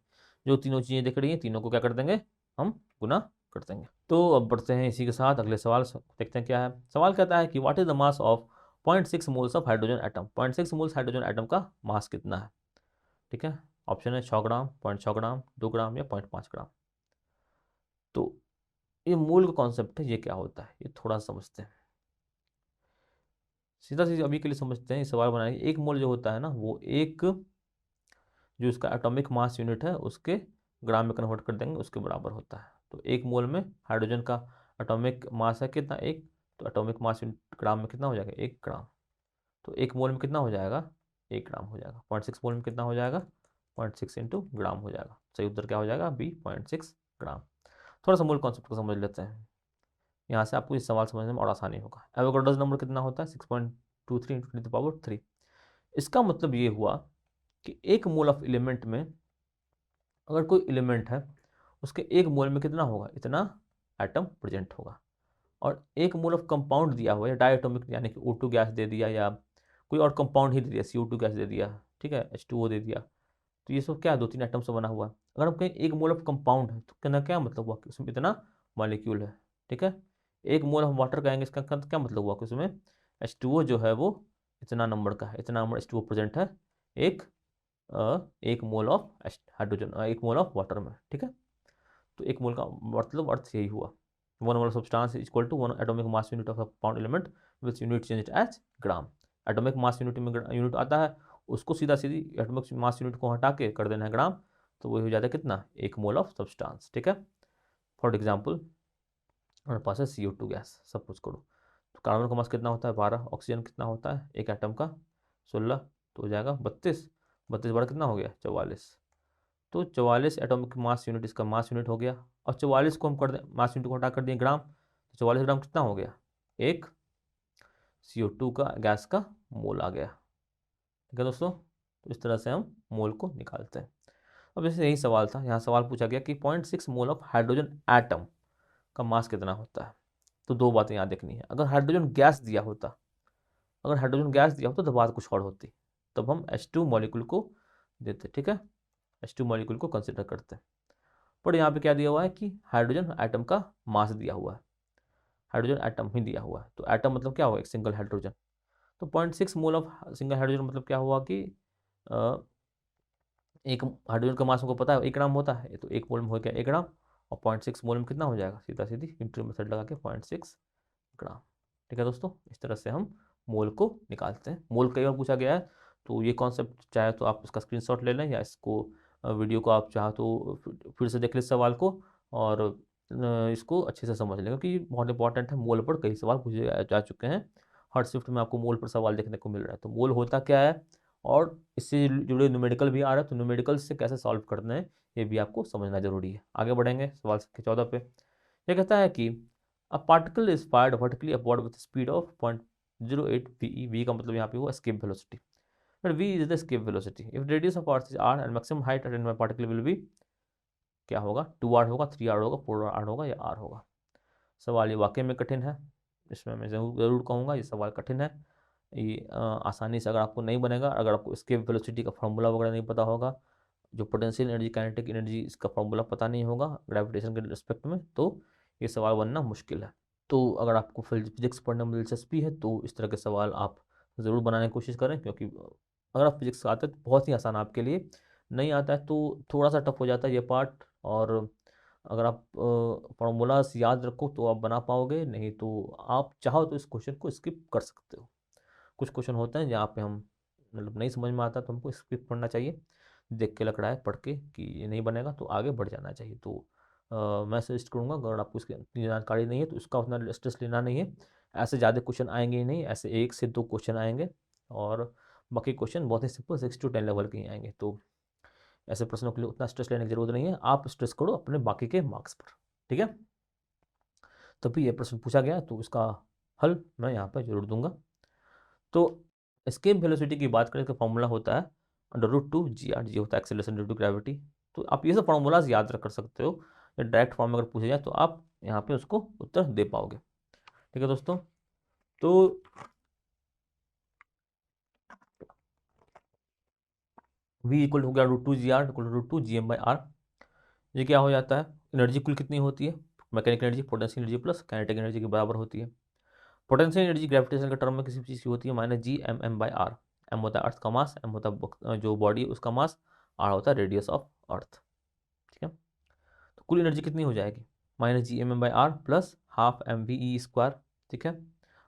जो तीनों चीज़ें दिख रही हैं तीनों को क्या कर देंगे, हम गुना कर देंगे। तो अब बढ़ते हैं इसी के साथ अगले सवाल देखते हैं क्या है। सवाल कहता है कि what is the mass of 0.6 moles of hydrogen atom. 0.6 moles hydrogen atom का मास कितना है। ठीक है, ऑप्शन है 6 ग्राम, 0.6 ग्राम, 2 ग्राम या 0.5 ग्राम। तो ये मूल का कॉन्सेप्ट है, ये क्या होता है ये थोड़ा समझते हैं। सीधा सीधा अभी के लिए समझते हैं, ये सवाल बनाएंगे। एक मोल जो होता है ना, वो एक जो इसका एटॉमिक मास यूनिट है उसके ग्राम में कन्वर्ट कर देंगे, उसके बराबर होता है। तो एक मोल में हाइड्रोजन का एटॉमिक मास है कितना, एक, तो एटॉमिक मास यूनिट ग्राम में कितना हो जाएगा, 1 ग्राम। तो एक मोल में कितना हो जाएगा, 1 ग्राम हो जाएगा। 0.6 मोल में कितना हो जाएगा, 0.6 इंटू ग्राम हो जाएगा। सही उत्तर क्या हो जाएगा, बी, 0.6 ग्राम। थोड़ा सा मूल कॉन्सेप्ट को समझ लेते हैं, यहाँ से आपको इस सवाल समझने में और आसानी होगा। एवोगाड्रोस नंबर कितना होता है, 6.23 इंटू 10⁻³ इसका मतलब ये हुआ कि एक मोल ऑफ एलिमेंट में अगर कोई एलिमेंट है उसके एक मोल में कितना होगा, इतना एटम प्रेजेंट होगा। और एक मोल ऑफ कंपाउंड दिया हुआ है डायटोमिक, यानी कि O2 गैस दे दिया या कोई और कंपाउंड ही दे दिया, CO2 गैस दे दिया, ठीक है, H2O दे दिया, तो ये सब क्या 2-3 एटम से बना हुआ है। अगर हम कहें एक मोल ऑफ कंपाउंड है तो कहना क्या मतलब हुआ कि उसमें इतना मॉलिक्यूल है। ठीक है, एक मोल ऑफ वाटर कहेंगे, इसका क्या मतलब हुआ कि उसमें H2O जो है वो इतना नंबर का है, इतना नंबर H2O प्रेजेंट है एक एक मोल ऑफ हाइड्रोजन, एक मोल ऑफ वाटर में। ठीक है, तो एक मोल का मतलब अर्थ यही हुआ, 1 mole substance is equal to 1 atomic mass unit of compound element which unit change as gram. Atomic mass unit में यूनिट आता है, उसको सीधा सीधी एटॉमिक मास यूनिट को हटा के कर देना है ग्राम, तो वही हो जाता है कितना, 1 मोल ऑफ सब्सटेंस। ठीक है, फॉर एग्जाम्पल हमारे पास है CO2 गैस, सब कुछ करो, तो कार्बन का मास कितना होता है 12, ऑक्सीजन कितना होता है एक एटम का 16, तो हो जाएगा 32, 32 बार कितना हो गया 44। तो 44 एटॉमिक मास यूनिट इसका मास यूनिट हो गया, और 44 को हम कर दें मास यूनिट को हटा कर दिए ग्राम, तो 44 ग्राम कितना हो गया, एक CO2 का गैस का मोल आ गया। ठीक है दोस्तों, तो इस तरह से हम मोल को निकालते हैं। अब जैसे यही सवाल था, यहाँ सवाल पूछा गया कि 0.6 मोल ऑफ हाइड्रोजन एटम का मास कितना होता है। तो दो बातें यहाँ देखनी है, अगर हाइड्रोजन गैस दिया होता, अगर हाइड्रोजन गैस दिया होता तो बात कुछ और होती, तब हम H2 मॉलिक्यूल को देते। ठीक है, H2 मॉलिक्यूल को कंसिडर करते हैं, पर यहाँ पे क्या दिया हुआ है कि हाइड्रोजन एटम का मास दिया हुआ है, हाइड्रोजन एटम ही दिया हुआ है। तो एटम मतलब क्या हुआ, एक सिंगल हाइड्रोजन। तो 0.6 मोल ऑफ सिंगल हाइड्रोजन मतलब क्या हुआ कि एक हाइड्रोजन का मास हमको पता है 1 ग्राम होता है, तो एक मोल में हो गया 1 ग्राम, और 0.6 मोल में कितना हो जाएगा, सीधा सीधी इंट्री मेथड लगा के 0.6 ग्राम। ठीक है दोस्तों, इस तरह से हम मोल को निकालते हैं। मोल कई बार पूछा गया है, तो ये कॉन्सेप्ट चाहे तो आप इसका स्क्रीनशॉट ले लें, या इसको वीडियो को आप चाहो तो फिर से देख लें सवाल को, और इसको अच्छे से समझ लें, क्योंकि बहुत इंपॉर्टेंट है। मोल पर कई सवाल पूछे जा चुके हैं, हर शिफ्ट में आपको मोल पर सवाल देखने को मिल रहा है। तो मोल होता क्या है, और इससे जुड़े न्यूमेरिकल भी आ रहा है, तो न्यूमेरिकल से कैसे सॉल्व करना है ये भी आपको समझना जरूरी है। आगे बढ़ेंगे सवाल संख्या 14 पे। ये कहता है कि a particle is fired vertically upward with speed of 0.08 v, v का मतलब यहाँ पे हुआ escape velocity, but v is the escape velocity if radius of earth is r and maximum height attained by particle will be, क्या होगा, 2r होगा, 3r होगा, 4r होगा या r होगा। सवाल ये वाकई में कठिन है, इसमें मैं ज़रूर कहूँगा ये सवाल कठिन है। ये आसानी से अगर आपको नहीं बनेगा, अगर आपको एस्केप वेलोसिटी का फॉर्मूला वगैरह नहीं पता होगा, जो पोटेंशियल एनर्जी काइनेटिक एनर्जी इसका फॉर्मूला पता नहीं होगा ग्रेविटेशन के रिस्पेक्ट में, तो ये सवाल बनना मुश्किल है। तो अगर आपको फिजिक्स पढ़ने में दिलचस्पी है तो इस तरह के सवाल आप ज़रूर बनाने की कोशिश करें, क्योंकि अगर आप फिजिक्स आते हैं तो बहुत ही आसान आपके लिए, नहीं आता है तो थोड़ा सा टफ हो जाता है ये पार्ट। और अगर आप फार्मूलाज याद रखो तो आप बना पाओगे, नहीं तो आप चाहो तो इस क्वेश्चन को स्किप कर सकते हो। कुछ क्वेश्चन होते हैं जहाँ पे हम मतलब नहीं समझ में आता तो हमको स्किप पढ़ना चाहिए, देख के लग रहा है पढ़ के कि ये नहीं बनेगा तो आगे बढ़ जाना चाहिए। तो मैं सजेस्ट करूँगा अगर आपको इसकी इतनी जानकारी नहीं है तो इसका उतना स्ट्रेस लेना नहीं है। ऐसे ज़्यादा क्वेश्चन आएंगे ही नहीं, ऐसे 1 से 2 क्वेश्चन आएंगे और बाकी क्वेश्चन बहुत ही सिंपल 6 to 10 लेवल के ही आएंगे। तो ऐसे प्रश्नों के लिए उतना स्ट्रेस लेने की जरूरत नहीं है, आप स्ट्रेस करो अपने बाकी के मार्क्स पर, ठीक है। तभी ये प्रश्न पूछा गया तो इसका हल मैं यहाँ पर जरूर दूंगा। तो एस्केप वेलोसिटी की बात करें तो फॉर्मूला होता है √2 GR, जी होता है एक्सेलरेशन ड्यू टू ग्रेविटी। तो आप ये सब फार्मूलाज याद रख कर सकते हो, या डायरेक्ट फॉर्म में अगर पूछा जाए तो आप यहाँ पे उसको उत्तर दे पाओगे, ठीक है दोस्तों। तो V इक्वल हो गया √2 GR इक्वल √2 GM/R। ये क्या हो जाता है, एनर्जी कुल कितनी होती है, mechanical energy potential energy plus kinetic energy के बराबर होती है। पोटेंशियल एनर्जी ग्रेविटेशन के टर्म में किसी भी चीज़ की होती है -GMM/R। एम होता है अर्थ का मास, एम होता है जो बॉडी उसका मास, आर होता है रेडियस ऑफ अर्थ, ठीक है। तो कुल एनर्जी कितनी हो जाएगी -GMM/R प्लस ½ mv² ठीक है।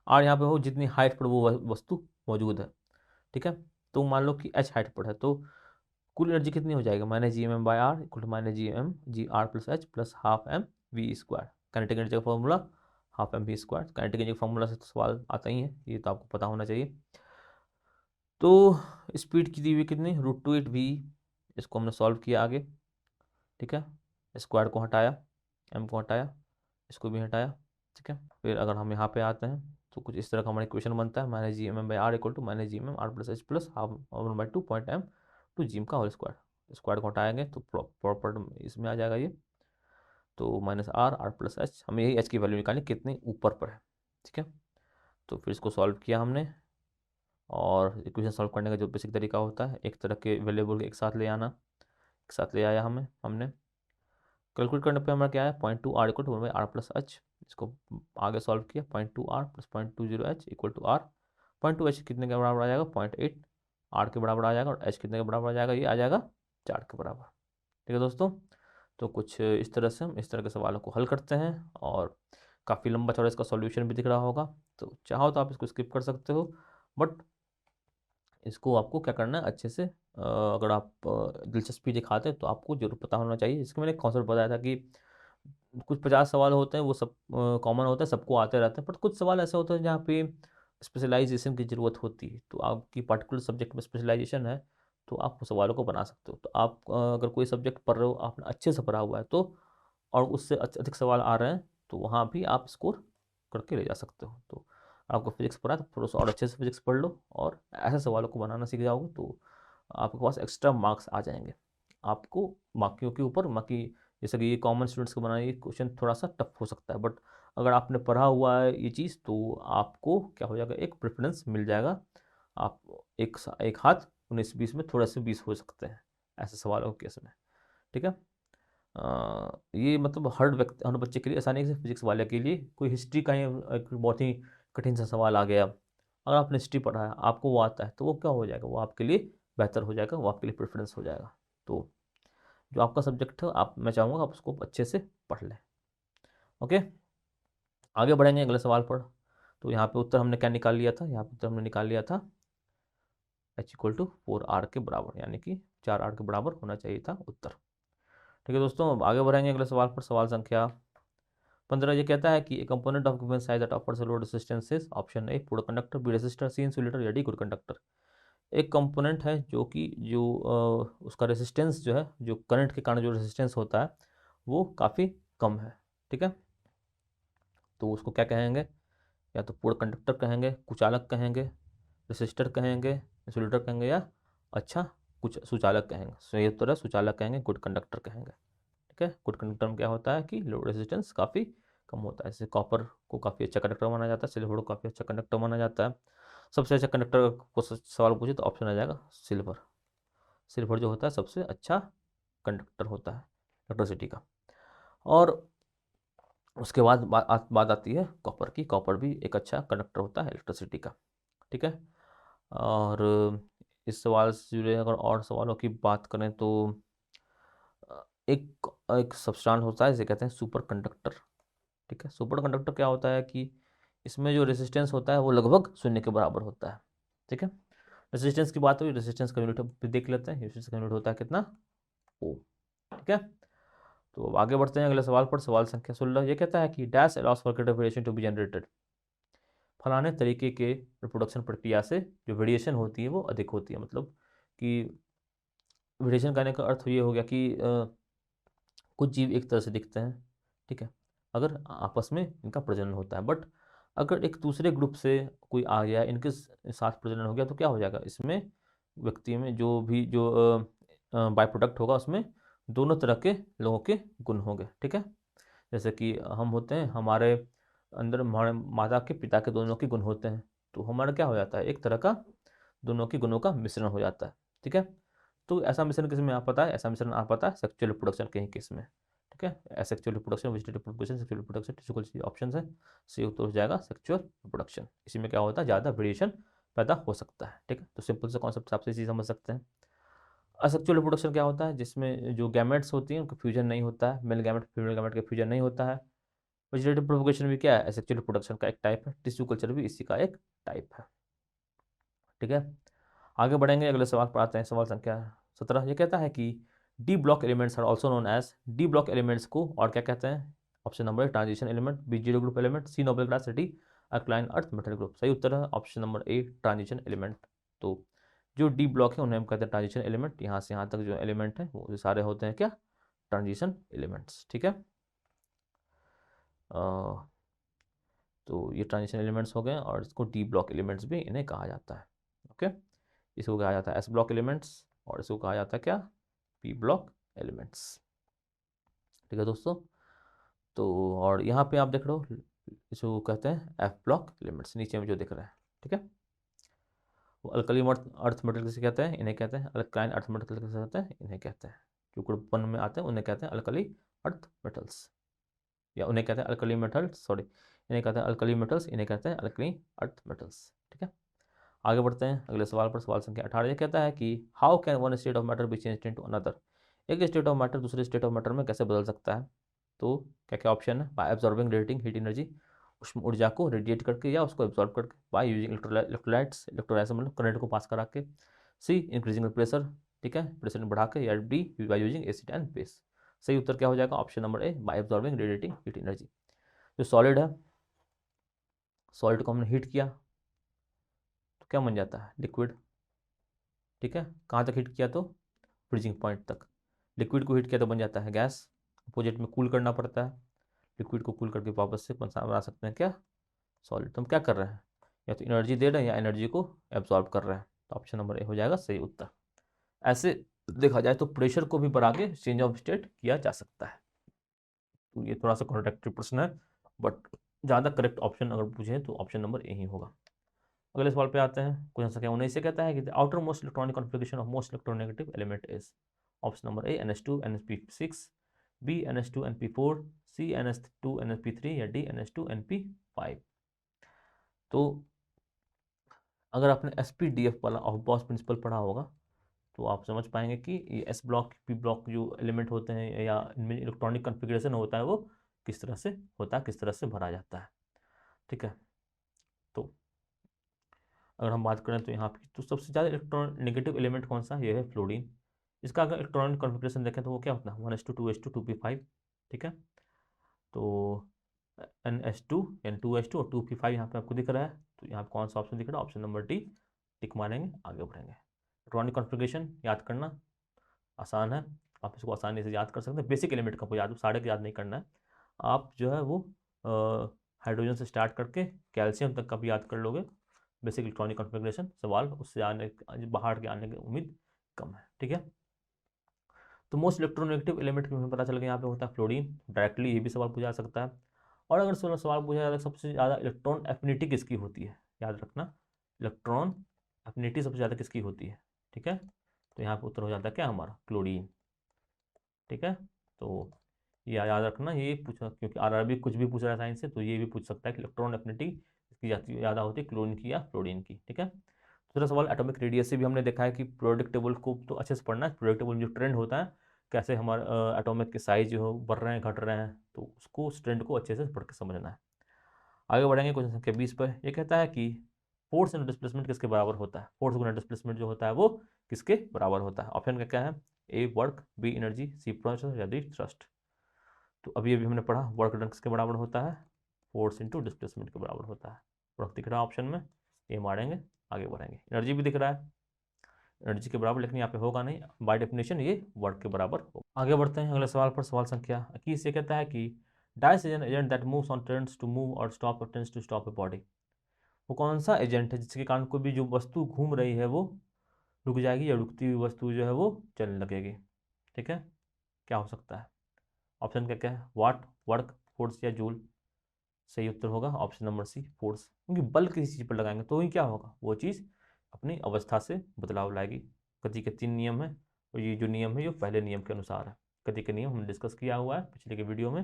आर यहाँ पे हो जितनी हाइट पर वो वस्तु मौजूद है, ठीक है। तो मान लो कि h हाइट पर है तो कुल एनर्जी कितनी हो जाएगी -GMM/R equal to -GMG/R plus h plus ½ mv²। Kinetic energy का फॉर्मूला ½ mv²। काइनेटिक एनर्जी का फॉर्मूला से तो सवाल आता ही है, ये तो आपको पता होना चाहिए। तो स्पीड की दी हुई कितनी √2 इसको हमने सॉल्व किया आगे, ठीक है। स्क्वायर को हटाया, m को हटाया, इसको भी हटाया, ठीक है। फिर अगर हम यहाँ पे आते हैं तो कुछ इस तरह का हमारा इक्वेशन बनता है -GMM/R equal to -GMM/R plus h plus ½ 1/2 का होल स्क्वायर। स्क्वायर को हटाएंगे तो प्रॉपर इसमें आ जाएगा ये, तो -R प्लस h, हमें यही h की वैल्यू निकालनी कितनी ऊपर पर है, ठीक है। तो फिर इसको सॉल्व किया हमने, और इक्वेशन सॉल्व करने का जो बेसिक तरीका होता है एक तरह के वेरिएबल एक साथ ले आना, एक साथ ले आया हमने कैलकुलेट करने पे हमारा क्या है 0.2R equal to 1/R plus h। इसको आगे सॉल्व किया 0.2R plus 0.20h equal to R। 0.2h कितने के बराबर आ जाएगा 0.8 R के बराबर आ जाएगा, और h कितने के बराबर आ जाएगा, ये आ जाएगा 4 के बराबर, ठीक है दोस्तों। तो कुछ इस तरह से हम इस तरह के सवालों को हल करते हैं, और काफ़ी लंबा चौड़ा इसका सॉल्यूशन भी दिख रहा होगा, तो चाहो तो आप इसको स्किप कर सकते हो, बट इसको आपको क्या करना है अच्छे से अगर आप दिलचस्पी दिखाते हैं तो आपको जरूर पता होना चाहिए। इसके मैंने कॉन्सेप्ट बताया था कि कुछ 50 सवाल होते हैं वो सब कॉमन होते हैं, सबको आते रहते हैं, बट कुछ सवाल ऐसे होते हैं जहाँ पे स्पेशलाइजेशन की ज़रूरत होती है। तो आपकी पर्टिकुलर सब्जेक्ट में स्पेशलाइजेशन है तो आप उन सवालों को बना सकते हो। तो आप अगर कोई सब्जेक्ट पढ़ रहे हो आपने अच्छे से पढ़ा हुआ है तो, और उससे अधिक सवाल आ रहे हैं तो वहाँ भी आप स्कोर करके ले जा सकते हो। तो आपको फिजिक्स पढ़ा तो थोड़ा सा और अच्छे से फिजिक्स पढ़ लो, और ऐसे सवालों को बनाना सीख जाओगे तो आपके पास एक्स्ट्रा मार्क्स आ जाएंगे आपको बाकियों के ऊपर। बाकी जैसे कि ये कॉमन स्टूडेंट्स को बनाना ये क्वेश्चन थोड़ा सा टफ हो सकता है, बट अगर आपने पढ़ा हुआ है ये चीज़ तो आपको क्या हो जाएगा, एक प्रेफरेंस मिल जाएगा। आप एक हाथ 19-20 में थोड़ा से 20 हो सकते हैं ऐसे सवालों के केस में, ठीक है। ये मतलब हर व्यक्ति हर बच्चे के लिए आसानी से फिजिक्स वाले के लिए कोई हिस्ट्री का ही एक बहुत ही कठिन सा सवाल आ गया, अगर आपने हिस्ट्री पढ़ा है आपको वो आता है तो वो क्या हो जाएगा, वो आपके लिए बेहतर हो जाएगा, वो आपके लिए प्रेफरेंस हो जाएगा। तो जो आपका सब्जेक्ट है आप मैं चाहूँगा आप उसको अच्छे से पढ़ लें। ओके, आगे बढ़ेंगे अगले सवाल पर। तो यहाँ पे उत्तर हमने क्या निकाल लिया था, यहाँ पे उत्तर हमने निकाल लिया था h इक्वल टू 4R के बराबर, यानी कि 4R के बराबर होना चाहिए था उत्तर, ठीक है दोस्तों। अब आगे बढ़ेंगे अगले सवाल पर। सवाल संख्या 15 ये कहता है कि ए component of given size that offers load resistances, option A पूर्ण कंडक्टर, बी रेसिस्टर, सी इंसुलेटर, या डी गुड कंडक्टर। एक कंपोनेंट है जो कि उसका रेसिस्टेंस जो है, जो करंट के कारण जो रेसिस्टेंस होता है वो काफ़ी कम है, ठीक है। तो उसको क्या कहेंगे, या तो पूर्ण कंडक्टर कहेंगे, कुचालक कहेंगे, रेसिस्टर कहेंगे, इंसुलेटर कहेंगे, या अच्छा कुछ सुचालक कहेंगे। सही उत्तर है सुचालक कहेंगे, गुड कंडक्टर कहेंगे, ठीक है। गुड कंडक्टर में क्या होता है कि लोड रेजिस्टेंस काफ़ी कम होता है। जैसे कॉपर को काफ़ी अच्छा कंडक्टर माना जाता है, सिल्वर को काफ़ी अच्छा कंडक्टर माना जाता है। सबसे अच्छा कंडक्टर को सवाल पूछे तो ऑप्शन आ जाएगा सिल्वर। सिल्वर जो होता है सबसे अच्छा कंडक्टर होता है इलेक्ट्रिसिटी का। और उसके बाद बात आती है कॉपर की। कॉपर भी एक अच्छा कंडक्टर होता है इलेक्ट्रिसिटी का, ठीक है। और इस सवाल से जुड़े अगर और सवालों की बात करें तो एक एक सब्सटेंस होता है जिसे कहते हैं सुपर कंडक्टर, ठीक है। सुपर कंडक्टर क्या होता है कि इसमें जो रेजिस्टेंस होता है वो लगभग शून्य के बराबर होता है, ठीक है। रेसिस्टेंस की बात हुई, रेसिस्टेंस का यूनिट देख लेते हैं। रेसिस्टेंस का यूनिट होता है कितना, ओ। ठीक है, तो अब आगे बढ़ते हैं अगले सवाल पर। सवाल संख्या 16 ये कहता है कि dash allows for greater variation to be generated. फलाने तरीके के रिप्रोडक्शन प्रक्रिया से जो वेरिएशन होती है वो अधिक होती है। मतलब कि वेरिएशन करने का अर्थ ये हो गया कि कुछ जीव एक तरह से दिखते हैं, ठीक है, अगर आपस में इनका प्रजनन होता है, बट अगर एक दूसरे ग्रुप से कोई आ गया, इनके साथ प्रजनन हो गया, तो क्या हो जाएगा, इसमें व्यक्ति में जो भी जो बाई प्रोडक्ट होगा उसमें दोनों तरह के लोगों के गुण होंगे। ठीक है, जैसे कि हम होते हैं, हमारे अंदर हमारे माता के पिता के दोनों के गुण होते हैं, तो हमारा क्या हो जाता है, एक तरह का दोनों के गुणों का मिश्रण हो जाता है। ठीक है, तो ऐसा मिश्रण किस में आ पाता है, ऐसा मिश्रण आ पाता है सेक्सुअल रिप्रोडक्शन के ही केस में। ठीक है, asexual reproduction, vegetative reproduction, sexual reproduction, tissue option है, सही उत्तर हो जाएगा सेक्सुअल रिप्रोडक्शन। इसी में क्या होता है, ज़्यादा वेरिएशन पैदा हो सकता है। ठीक है, तो सिंपल से कॉन्सेप्ट आपसे चीज़ समझ सकते हैं। असेक्सुअल रिप्रोडक्शन क्या होता है, जिसमें जो गैमेट्स होती हैं उनका फ्यूजन नहीं होता है, मेल गैमेट फीमेल गैमेट का फ्यूजन नहीं होता है। वेजिटेटिव प्रोपगेशन भी क्या है, एसेक्सुअल रिप्रोडक्शन का एक टाइप है। टिश्यू कल्चर भी इसी का एक टाइप है। ठीक है, आगे बढ़ेंगे, अगले सवाल पर आते हैं। सवाल संख्या 17 ये कहता है कि D block elements are also known as, D block elements को और क्या कहते हैं। Option number A transition element, B zero group element, C noble class D alkaline earth metal group. सही उत्तर है option number A transition element. तो जो डी ब्लॉक है उन्हें हम कहते हैं ट्रांजिशन एलिमेंट। यहाँ से यहाँ तक जो एलिमेंट है वो सारे होते हैं क्या, ट्रांजिशन एलिमेंट्स। ठीक है, तो ये ट्रांजिशन एलिमेंट्स हो गए और इसको डी ब्लॉक एलिमेंट्स भी इन्हें कहा जाता है। ओके, इसको कहा जाता है एस ब्लॉक एलिमेंट्स और इसको कहा जाता है क्या, पी ब्लॉक एलिमेंट्स। ठीक है दोस्तों, तो और यहाँ पे आप देख रहे हो इसको कहते हैं एफ ब्लॉक एलिमेंट्स, नीचे में जो दिख रहा है। ठीक है, वो अल्कली अर्थ मेटल किसे कहते हैं, इन्हें कहते हैं अल्कलाइन अर्थ मेटल किसे कहते हैं, इन्हें कहते हैं जो ग्रुप 1 में आते हैं उन्हें कहते हैं अल्कली अर्थ मेटल्स, या उन्हें कहते हैं अल्कली मेटल्स, सॉरी, इन्हें कहते हैं अल्कली मेटल्स, इन्हें कहते हैं अल्कली अर्थ मेटल्स। ठीक है, आगे बढ़ते हैं अगले सवाल पर। सवाल संख्या 18 ये कहता है कि how can one state of matter be changed into another. एक स्टेट ऑफ मैटर दूसरे स्टेट ऑफ मैटर में कैसे बदल सकता है। तो क्या क्या ऑप्शन है, by absorbing radiating heat energy, उष्म ऊर्जा को रेडिएट करके या उसको एब्जॉर्ब करके, बाय यूजिंग इलेक्ट्रोलाइट्स, इलेक्ट्रोलाइट्स मतलब करंट को पास करा के, सी इंक्रीजिंग प्रेशर, ठीक है, प्रेशर बढ़ा के, या D by using acid and base. सही उत्तर क्या हो जाएगा, ऑप्शन नंबर ए bye absorbing radiating heat energy. जो सॉलिड है, सॉलिड को हमने हीट किया तो क्या बन जाता है, लिक्विड। ठीक है, कहाँ तक हीट किया, तो फ्रीजिंग पॉइंट तक। लिक्विड को हीट किया तो बन जाता है गैस, अपोजिट में कूल करना पड़ता है, लिक्विड को कूल करके वापस से बना सकते हैं क्या, सॉलिड। तो हम क्या कर रहे हैं, या तो एनर्जी दे रहे हैं या एनर्जी को एब्जॉर्ब कर रहे हैं। तो ऑप्शन नंबर ए हो जाएगा सही उत्तर। ऐसे देखा जाए तो प्रेशर को भी बढ़ा के चेंज ऑफ स्टेट किया जा सकता है। तो ये थोड़ा सा कॉन्ट्रेक्टिव प्रश्न है, बट ज़्यादा करेक्ट ऑप्शन अगर पूछे तो ऑप्शन नंबर ए ही होगा। अगले सवाल पे आते हैं। क्वेश्चन संख्या 19 से कहता है कि the outermost electronic configuration of most electronegative element is. Option number A NH2 NsP6, B NH2 NP4, C NH2 NsP3 या डी NH2 NP5। तो अगर आपने SPDF वाला ऑफ बॉस प्रिंसिपल पढ़ा होगा तो आप समझ पाएंगे कि ये एस ब्लॉक पी ब्लॉक जो एलिमेंट होते हैं या इनमें इलेक्ट्रॉनिक कॉन्फ़िगरेशन होता है वो किस तरह से होता है, किस तरह से भरा जाता है। ठीक है, तो अगर हम बात करें तो यहाँ पे तो सबसे ज़्यादा इलेक्ट्रॉन नेगेटिव एलिमेंट कौन सा, ये है फ्लोरीन। इसका अगर इलेक्ट्रॉनिक कॉन्फ़िगरेशन देखें तो वो क्या होता है, 1s2 2s2 2p5। ठीक है, तो NH2 यानी 2s2 और 2p5 यहाँ पे आपको दिख रहा है, तो यहाँ पे कौन सा ऑप्शन दिख रहा है, ऑप्शन नंबर डी टिक मारेंगे, आगे बढ़ेंगे। इलेक्ट्रॉनिक कॉन्फ़िगरेशन याद करना आसान है, आप इसको आसानी से याद कर सकते हैं। बेसिक एलिमेंट का कोई याद सारे का याद नहीं करना है, आप जो है वो हाइड्रोजन से स्टार्ट करके कैल्शियम तक का भी याद कर लोगे। बेसिक इलेक्ट्रॉनिक कॉन्फ़िगरेशन सवाल उससे आने बाहर के आने की उम्मीद कम है। ठीक है, तो मोस्ट इलेक्ट्रोनेगेटिव एलिमेंट हमें पता चल गया यहाँ पे होता है फ्लोरीन, डायरेक्टली ये भी सवाल पूछा जा सकता है। और अगर सवाल पूछा जाता है सबसे ज़्यादा इलेक्ट्रॉन एफिनिटी किसकी होती है, याद रखना इलेक्ट्रॉन एफिनिटी सबसे ज़्यादा किसकी होती है। ठीक है, तो यहाँ पे उत्तर हो जाता है क्या हमारा, क्लोरीन। ठीक है, तो ये याद रखना, ये पूछा क्योंकि RRB कुछ भी पूछ रहा है साइंस से, तो ये भी पूछ सकता है कि इलेक्ट्रॉन एफिनिटी इसकी ज़्यादा होती है क्लोरीन की या फ्लोरीन की। ठीक है, दूसरा सवाल एटॉमिक रेडियस से भी हमने देखा है कि पीरियोडिक टेबल को तो अच्छे से पढ़ना है। पीरियोडिक टेबल जो ट्रेंड होता है कैसे हमारे एटॉमिक के साइज जो है बढ़ रहे हैं घट रहे हैं, तो उसको उस ट्रेंड को अच्छे से पढ़ के समझना है। आगे बढ़ेंगे क्वेश्चन संख्या 20 पर। यह कहता है कि फोर्स इंटू डिस्प्लेसमेंट किसके बराबर होता है? फोर्स गुना डिस्प्लेसमेंट जो होता है वो किसके बराबर होता है? ऑप्शन का क्या है? ए वर्क, बी एनर्जी, सी प्रेशर या डी थ्रस्ट। तो अभी अभी हमने पढ़ा वर्क डन किसके बराबर होता है? फोर्स इंटू डिस्प्लेसमेंट के बराबर होता है। वर्क दिख रहा है ऑप्शन में, ए मारेंगे, आगे बढ़ेंगे। एनर्जी भी दिख रहा है, एनर्जी के बराबर, लेकिन यहाँ पे होगा नहीं, बाय डेफिनेशन ये वर्क के बराबर होगा। आगे बढ़ते हैं अगले सवाल पर। सवाल संख्या 21 ये कहता है कि dice is an agent that moves on turns to move और स्टॉप और turns to stop a body. वो कौन सा एजेंट है जिसके कारण कोई भी जो वस्तु घूम रही है वो रुक जाएगी या रुकती हुई वस्तु जो है वो चलने लगेगी? ठीक है, क्या हो सकता है? ऑप्शन क्या क्या है? वाट, वर्क, फोर्स या जूल। सही उत्तर होगा ऑप्शन नंबर सी, फोर्स। क्योंकि बल किसी चीज़ पर लगाएंगे तो ही क्या होगा, वो चीज़ अपनी अवस्था से बदलाव लाएगी। गति के 3 नियम हैं और ये जो नियम है ये पहले नियम के अनुसार है। गति के नियम हमने डिस्कस किया हुआ है पिछले के वीडियो में,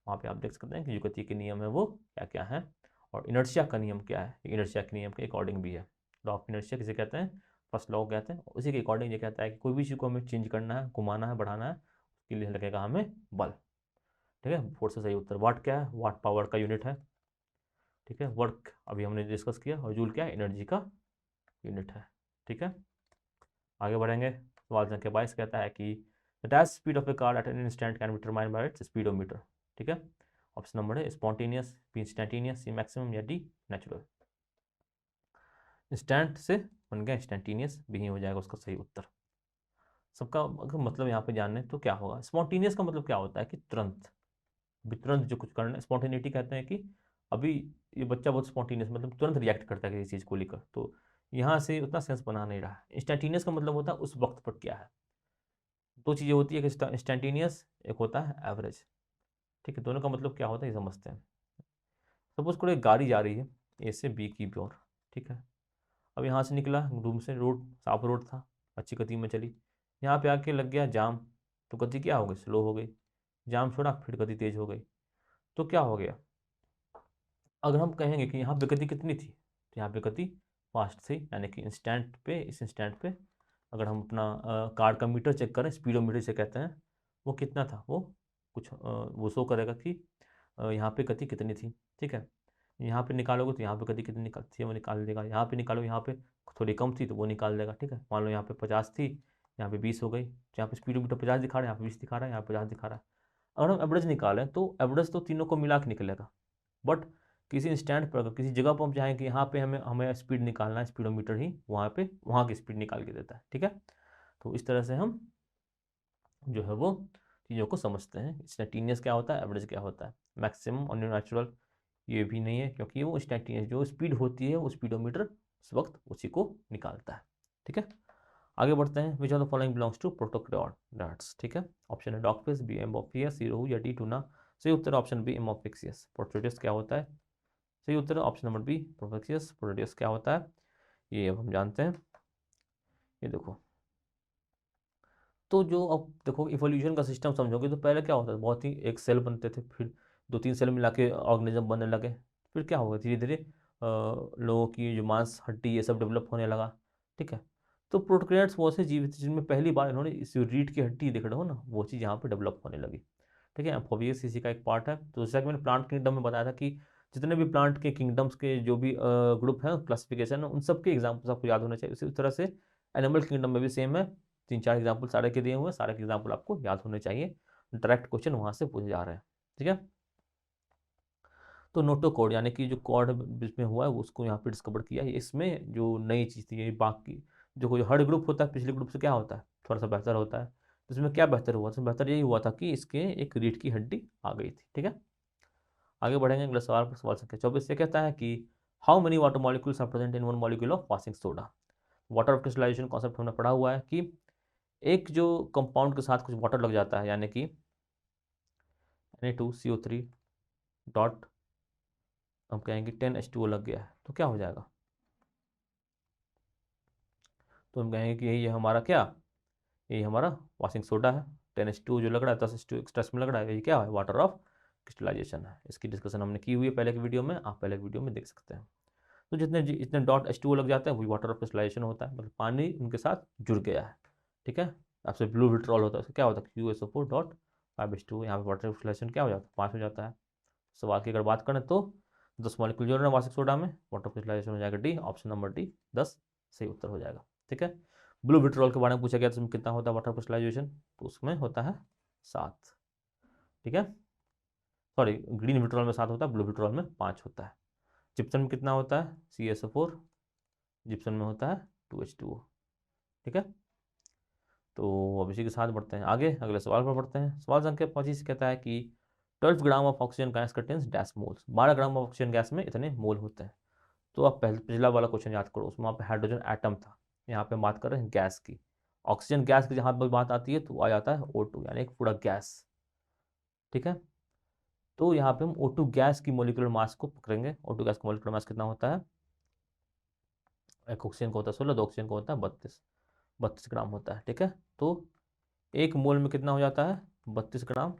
वहाँ पे आप देख सकते हैं कि जो गति के नियम है वो क्या क्या है और इनर्शिया का नियम क्या है। इनर्शिया के नियम के अकॉर्डिंग भी है। लॉ ऑफ इनर्शिया किसे कहते हैं? फर्स्ट लॉ कहते हैं। उसी के अकॉर्डिंग ये कहता है कि कोई भी चीज़ को हमें चेंज करना है, घुमाना है, बढ़ाना है, उसके लिए लगेगा हमें बल। ठीक है, फोर्स से सही उत्तर। वाट क्या है? वाट पावर का यूनिट है। ठीक है, वर्क अभी हमने डिस्कस किया और जूल क्या है? एनर्जी का यूनिट है। ठीक है, आगे बढ़ेंगे। सवाल संख्या 22 कहता है कि the dash speed of A car eight an instant can be determined by it's speedometer. ठीक है, ऑप्शन नंबर है स्पॉन्टेनियस, बी इंस्टेंटेनियस, सी मैक्सिमम या डी नेचुरल। इंस्टेंट से बन गया इंस्टेंटेनियस, भी ही हो जाएगा उसका सही उत्तर। सबका अगर मतलब यहाँ पे जानने तो क्या होगा? स्पॉन्टेनियस का मतलब क्या होता है कि तुरंत, अभी तुरंत जो कुछ करना। स्पॉन्टेनिटी कहते हैं कि अभी ये बच्चा बहुत स्पॉन्टेनियस मतलब तुरंत रिएक्ट करता है किसी चीज़ को लेकर, तो यहाँ से उतना सेंस बना नहीं रहा है। इंस्टेंटेनियस का मतलब होता है उस वक्त पर क्या है। दो चीज़ें होती है, एक इंस्टेंटेनियस, एक होता है एवरेज। ठीक है, दोनों का मतलब क्या होता है ये समझते हैं। सपोज कोई गाड़ी जा रही है ए से बी की ओर। ठीक है, अब यहाँ से निकला रूम से, रोड साफ रोड था, अच्छी गति में चली, यहाँ पे आके लग गया जाम, तो गति क्या हो गई? स्लो हो गई। जाम छोड़ा, फिर गति तेज हो गई, तो क्या हो गया? अगर हम कहेंगे कि यहाँ पे गति कितनी थी, तो यहाँ पे गति फास्ट थी, यानी कि इंस्टेंट पे, इस इंस्टेंट पे अगर हम अपना कार का मीटर चेक करें, स्पीडोमीटर से कहते हैं, वो कितना था, वो कुछ वो शो करेगा कि यहाँ पे गति कितनी थी। ठीक है, यहाँ पे निकालोगे तो यहाँ पे गति कितनी थी वो निकाल देगा, यहाँ पे निकालो, यहाँ पे थोड़ी कम थी तो वो निकाल देगा। ठीक है, मान लो यहाँ पे 50 थी, यहाँ पे 20 हो गई, यहाँ पे स्पीडोमीटर 50 दिखा रहा है, यहाँ पे 20 दिखा रहा है, यहाँ पे 50 दिखा रहा है। अगर हम एवरेज निकालें तो एवरेज तो तीनों को मिला के निकलेगा, बट किसी इंस्टेंट पर अगर किसी जगह पर हम चाहें कि यहाँ पे हमें हमें स्पीड निकालना है, स्पीडोमीटर ही वहाँ पे वहाँ की स्पीड निकाल के देता है। ठीक है, तो इस तरह से हम जो है वो चीज़ों को समझते हैं। इंस्टेंटेनियस क्या होता है, एवरेज क्या होता है, मैक्सिमम और नेचुरल ये भी नहीं है, क्योंकि वो इंस्टेंटेनियस जो स्पीड होती है वो स्पीडोमीटर उस वक्त उसी को निकालता है। ठीक है, आगे बढ़ते हैं। Which of the following belongs to prokaryotes. ठीक है, ऑप्शन है डॉगफिश, बी एम्बोफियस, सी रोहू या डी टूना। सही उत्तर ऑप्शन बी एम्बोफिक्सियस। प्रोटोक्रियाट्स क्या होता है? सही उत्तर ऑप्शन नंबर बी प्रोटोक्रियाट्स। प्रोटोक्रियाट्स क्या होता है ये अब हम जानते हैं। ये देखो, तो जो अब देखो इवोल्यूशन का सिस्टम समझोगे तो पहले क्या होता था, बहुत ही एक सेल बनते थे, फिर 2-3 सेल मिला के ऑर्गेनिज्म बनने लगे, फिर क्या होगा धीरे धीरे लोगों की जो मांस हड्डी ये सब डेवलप होने लगा। ठीक है, तो प्रोटोक्रियाट्स वो ऐसे जीव थे जिनमें पहली बार इन्होंने इस रीढ़ की हड्डी देख रहे हो ना, वो चीज़ यहाँ पे डेवलप होने लगी। ठीक है, एम्फोबियस इसी का एक पार्ट है। तो जैसा कि मैंने प्लांट किंगडम में बताया था कि जितने भी प्लांट के किंगडम्स के जो भी ग्रुप हैं, क्लासिफिकेशन है, उन सब के एग्जाम्पल्स आपको याद होने चाहिए। उसी तरह से एनिमल किंगडम में भी सेम है। 3-4 एग्जाम्पल सारे के दिए हुए हैं, सारे के एग्जाम्पल आपको याद होने चाहिए, डायरेक्ट क्वेश्चन वहाँ से पूछे जा रहे हैं। ठीक है, तो नोटोकॉर्ड यानी कि जो कॉर्ड में हुआ है उसको यहाँ पे डिस्कवर किया है। इसमें जो नई चीज़ थी, ये बाकी जो कोई हर ग्रुप होता है पिछले ग्रुप से क्या होता है, थोड़ा सा बेहतर होता है। तो इसमें क्या बेहतर हुआ? इसमें बेहतर यही हुआ था कि इसके एक रीढ़ की हड्डी आ गई थी। ठीक है, आगे बढ़ेंगे अगले सवाल पर। सवाल संख्या 24 से कहता है कि how many water molecules are present in one molecule of washing soda. Water of crystallization concept हमने पढ़ा हुआ है कि एक जो कंपाउंड के साथ कुछ वाटर लग जाता है, यानी कि Na2CO3 डॉट हम कहेंगे 10H2O लग गया है, तो क्या हो जाएगा? तो हम कहेंगे कि यही है हमारा क्या, यही हमारा वाशिंग सोडा है। 10H2 जो लग रहा है, 10H2 एक्स्ट्रा में लग रहा है, ये क्या है? वाटर ऑफ क्रिस्टलाइजेशन है। इसकी डिस्कशन हमने की हुई है पहले के वीडियो में, आप पहले के वीडियो में देख सकते हैं। तो जितने डॉट H2O लग जाते हैं वही वाटर ऑफ क्रिस्टलाइजेशन होता है, मतलब पानी उनके साथ जुड़ गया है। ठीक है, आपसे ब्लू विट्रॉल होता है, उससे क्या होता है? QSO4 dot 5H2। यहाँ पे वाटर क्रिस्टलाइजेशन क्या हो जाता है? 5 हो जाता है। सवाल की अगर बात करें तो 10 मॉलिक्यूल जोड़ रहे हैं वार्षिक सोडा में, वाटर क्रिस्टलाइजेशन हो जाएगा डी, ऑप्शन नंबर डी 10 सही उत्तर हो जाएगा। ठीक है, ब्लू विट्रोल के बारे में पूछा गया तो उसमें कितना होता है वाटर क्रिस्टलाइजेशन, तो उसमें होता है 7। ठीक है, सॉरी ग्रीन विट्रोल में 7 होता है, ब्लू विट्रोल में 5 होता है। जिप्सम में कितना होता है, CaSO4, जिप्सम में होता है 2H2O। ठीक है, तो अब इसी के साथ बढ़ते हैं आगे, अगले सवाल पर बढ़ते हैं। सवाल संख्या 25 कहता है कि 12 gram of oxygen gas contains dash moles, 12 gram of oxygen gas में इतने मोल होते हैं। तो आप पहले पिछला वाला क्वेश्चन याद करो, उसमें वहाँ पे हाइड्रोजन एटम था, यहाँ पे बात कर रहे हैं गैस की। ऑक्सीजन गैस की जहाँ पर बात आती है तो आ जाता है O2 यानी एक पूरा गैस। ठीक है, तो यहाँ पे हम O2 गैस की मोलिकुलर मास को पकड़ेंगे। O2 गैस का मोलिकुलर मास कितना होता है, एक ऑक्सीजन का होता है 16, 2 ऑक्सीजन का होता है 32 ग्राम होता है। ठीक है, तो एक मोल में कितना हो जाता है 32 ग्राम,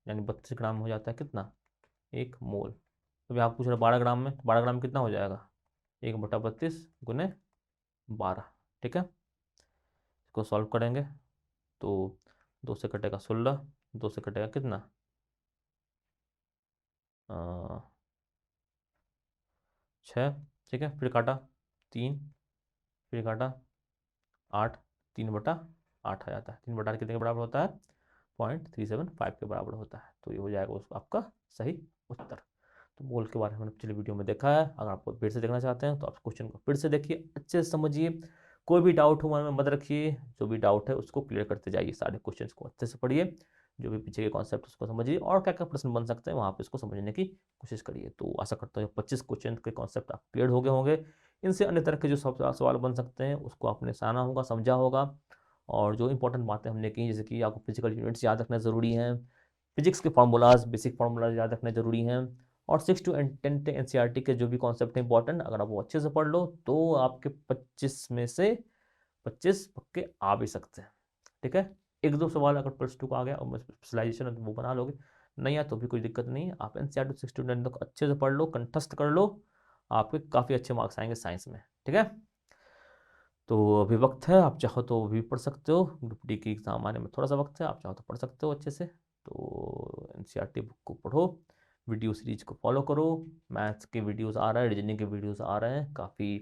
यानी 32 ग्राम हो जाता है कितना, एक मोल। तो यहाँ पूछ रहे 12 ग्राम में, तो 12 ग्राम कितना हो जाएगा 1/32 गुने 12। ठीक है, इसको सॉल्व करेंगे तो 2 से कटेगा 16, 2 से कटेगा कितना 6। ठीक है, फिर काटा 3, फिर काटा 8, 3/8 आ जाता है। 3/8 कितने के बराबर होता है 0.375 के बराबर होता है। तो ये हो जाएगा उसका आपका सही उत्तर। तो मोल के बारे में हमने पिछले वीडियो में देखा है, अगर आपको फिर से देखना चाहते हैं तो आप क्वेश्चन को फिर से देखिए, अच्छे से समझिए, कोई भी डाउट हो मन में मत रखिए, जो भी डाउट है उसको क्लियर करते जाइए, सारे क्वेश्चन को अच्छे से पढ़िए, जो भी पीछे के कॉन्सेप्ट उसको समझिए, और क्या क्या प्रश्न बन सकते हैं वहाँ पे उसको समझने की कोशिश करिए। तो आशा करता हूँ 25 क्वेश्चन के कॉन्सेप्ट आप क्लियर हो गए होंगे। इनसे अन्य तरह के जो सवाल बन सकते हैं उसको आपने जाना होगा, समझा होगा, और जो इंपॉर्टेंट बातें हमने की जैसे कि आपको फिजिकल यूनिट्स याद रखना ज़रूरी हैं, फिजिक्स के फार्मूलाज, बेसिक फार्मूलाज याद रखने ज़रूरी हैं, और 6 to 10 NCERT के जो भी कॉन्सेप्ट हैं इंपॉर्टेंट, अगर आप वो अच्छे से पढ़ लो तो आपके 25 में से 25 पक्के आ भी सकते हैं। ठीक है, एक दो सवाल अगर +2 का आ गया और स्पेशलाइजेशन है तो वो बना लोगे, नहीं आया तो भी कोई दिक्कत नहीं है। आप NCERT 6 to 10 तक अच्छे से पढ़ लो, कंठस्थ कर लो, आपके काफ़ी अच्छे मार्क्स आएंगे साइंस में। ठीक है, तो अभी वक्त है, आप चाहो तो भी पढ़ सकते हो, ग्रुप डी की एग्ज़ाम आने में थोड़ा सा वक्त है, आप चाहो तो पढ़ सकते हो अच्छे से। तो NCERT बुक को पढ़ो, वीडियो सीरीज को फॉलो करो, मैथ्स के वीडियोस आ रहे हैं, रीजनिंग के वीडियोस आ रहे हैं, काफ़ी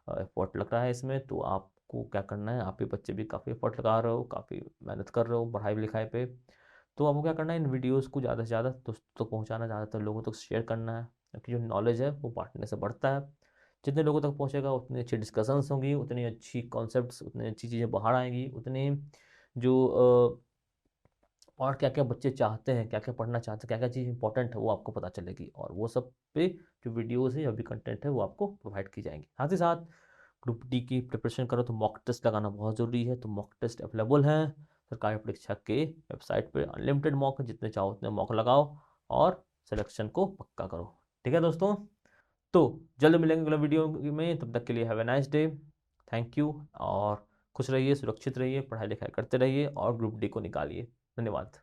एफर्ट लग रहा है इसमें, तो आपको क्या करना है, आप ही बच्चे भी काफ़ी एफर्ट लगा रहे हो, काफ़ी मेहनत कर रहे हो पढ़ाई लिखाई पे, तो आपको क्या करना है, इन वीडियोज़ को ज़्यादा से ज़्यादा दोस्तों तक पहुँचाना, ज़्यादातर लोगों तक शेयर करना है, क्योंकि जो नॉलेज है वो बांटने से बढ़ता है। जितने लोगों तक पहुंचेगा उतनी अच्छी डिस्कशंस होंगी, उतनी अच्छी कॉन्सेप्ट्स, उतनी अच्छी चीज़ें बाहर आएंगी, उतनी जो और क्या क्या बच्चे चाहते हैं, क्या क्या पढ़ना चाहते हैं, क्या क्या चीज़ इंपॉर्टेंट है वो आपको पता चलेगी, और वो सब पे जो वीडियोज़ है या भी कंटेंट है वो आपको प्रोवाइड की जाएंगी। साथ ही साथ ग्रुप डी की प्रिपरेशन करो तो मॉक टेस्ट लगाना बहुत ज़रूरी है, तो मॉक टेस्ट अवेलेबल हैं सरकारी परीक्षा के वेबसाइट पे, अनलिमिटेड मॉक है, जितने चाहो उतने मॉक लगाओ और सिलेक्शन को पक्का करो। ठीक है दोस्तों, तो जल्द मिलेंगे अगले वीडियो में, तब तक के लिए have a nice day, thank you, और खुश रहिए, सुरक्षित रहिए, पढ़ाई लिखाई करते रहिए और ग्रुप डी को निकालिए। धन्यवाद।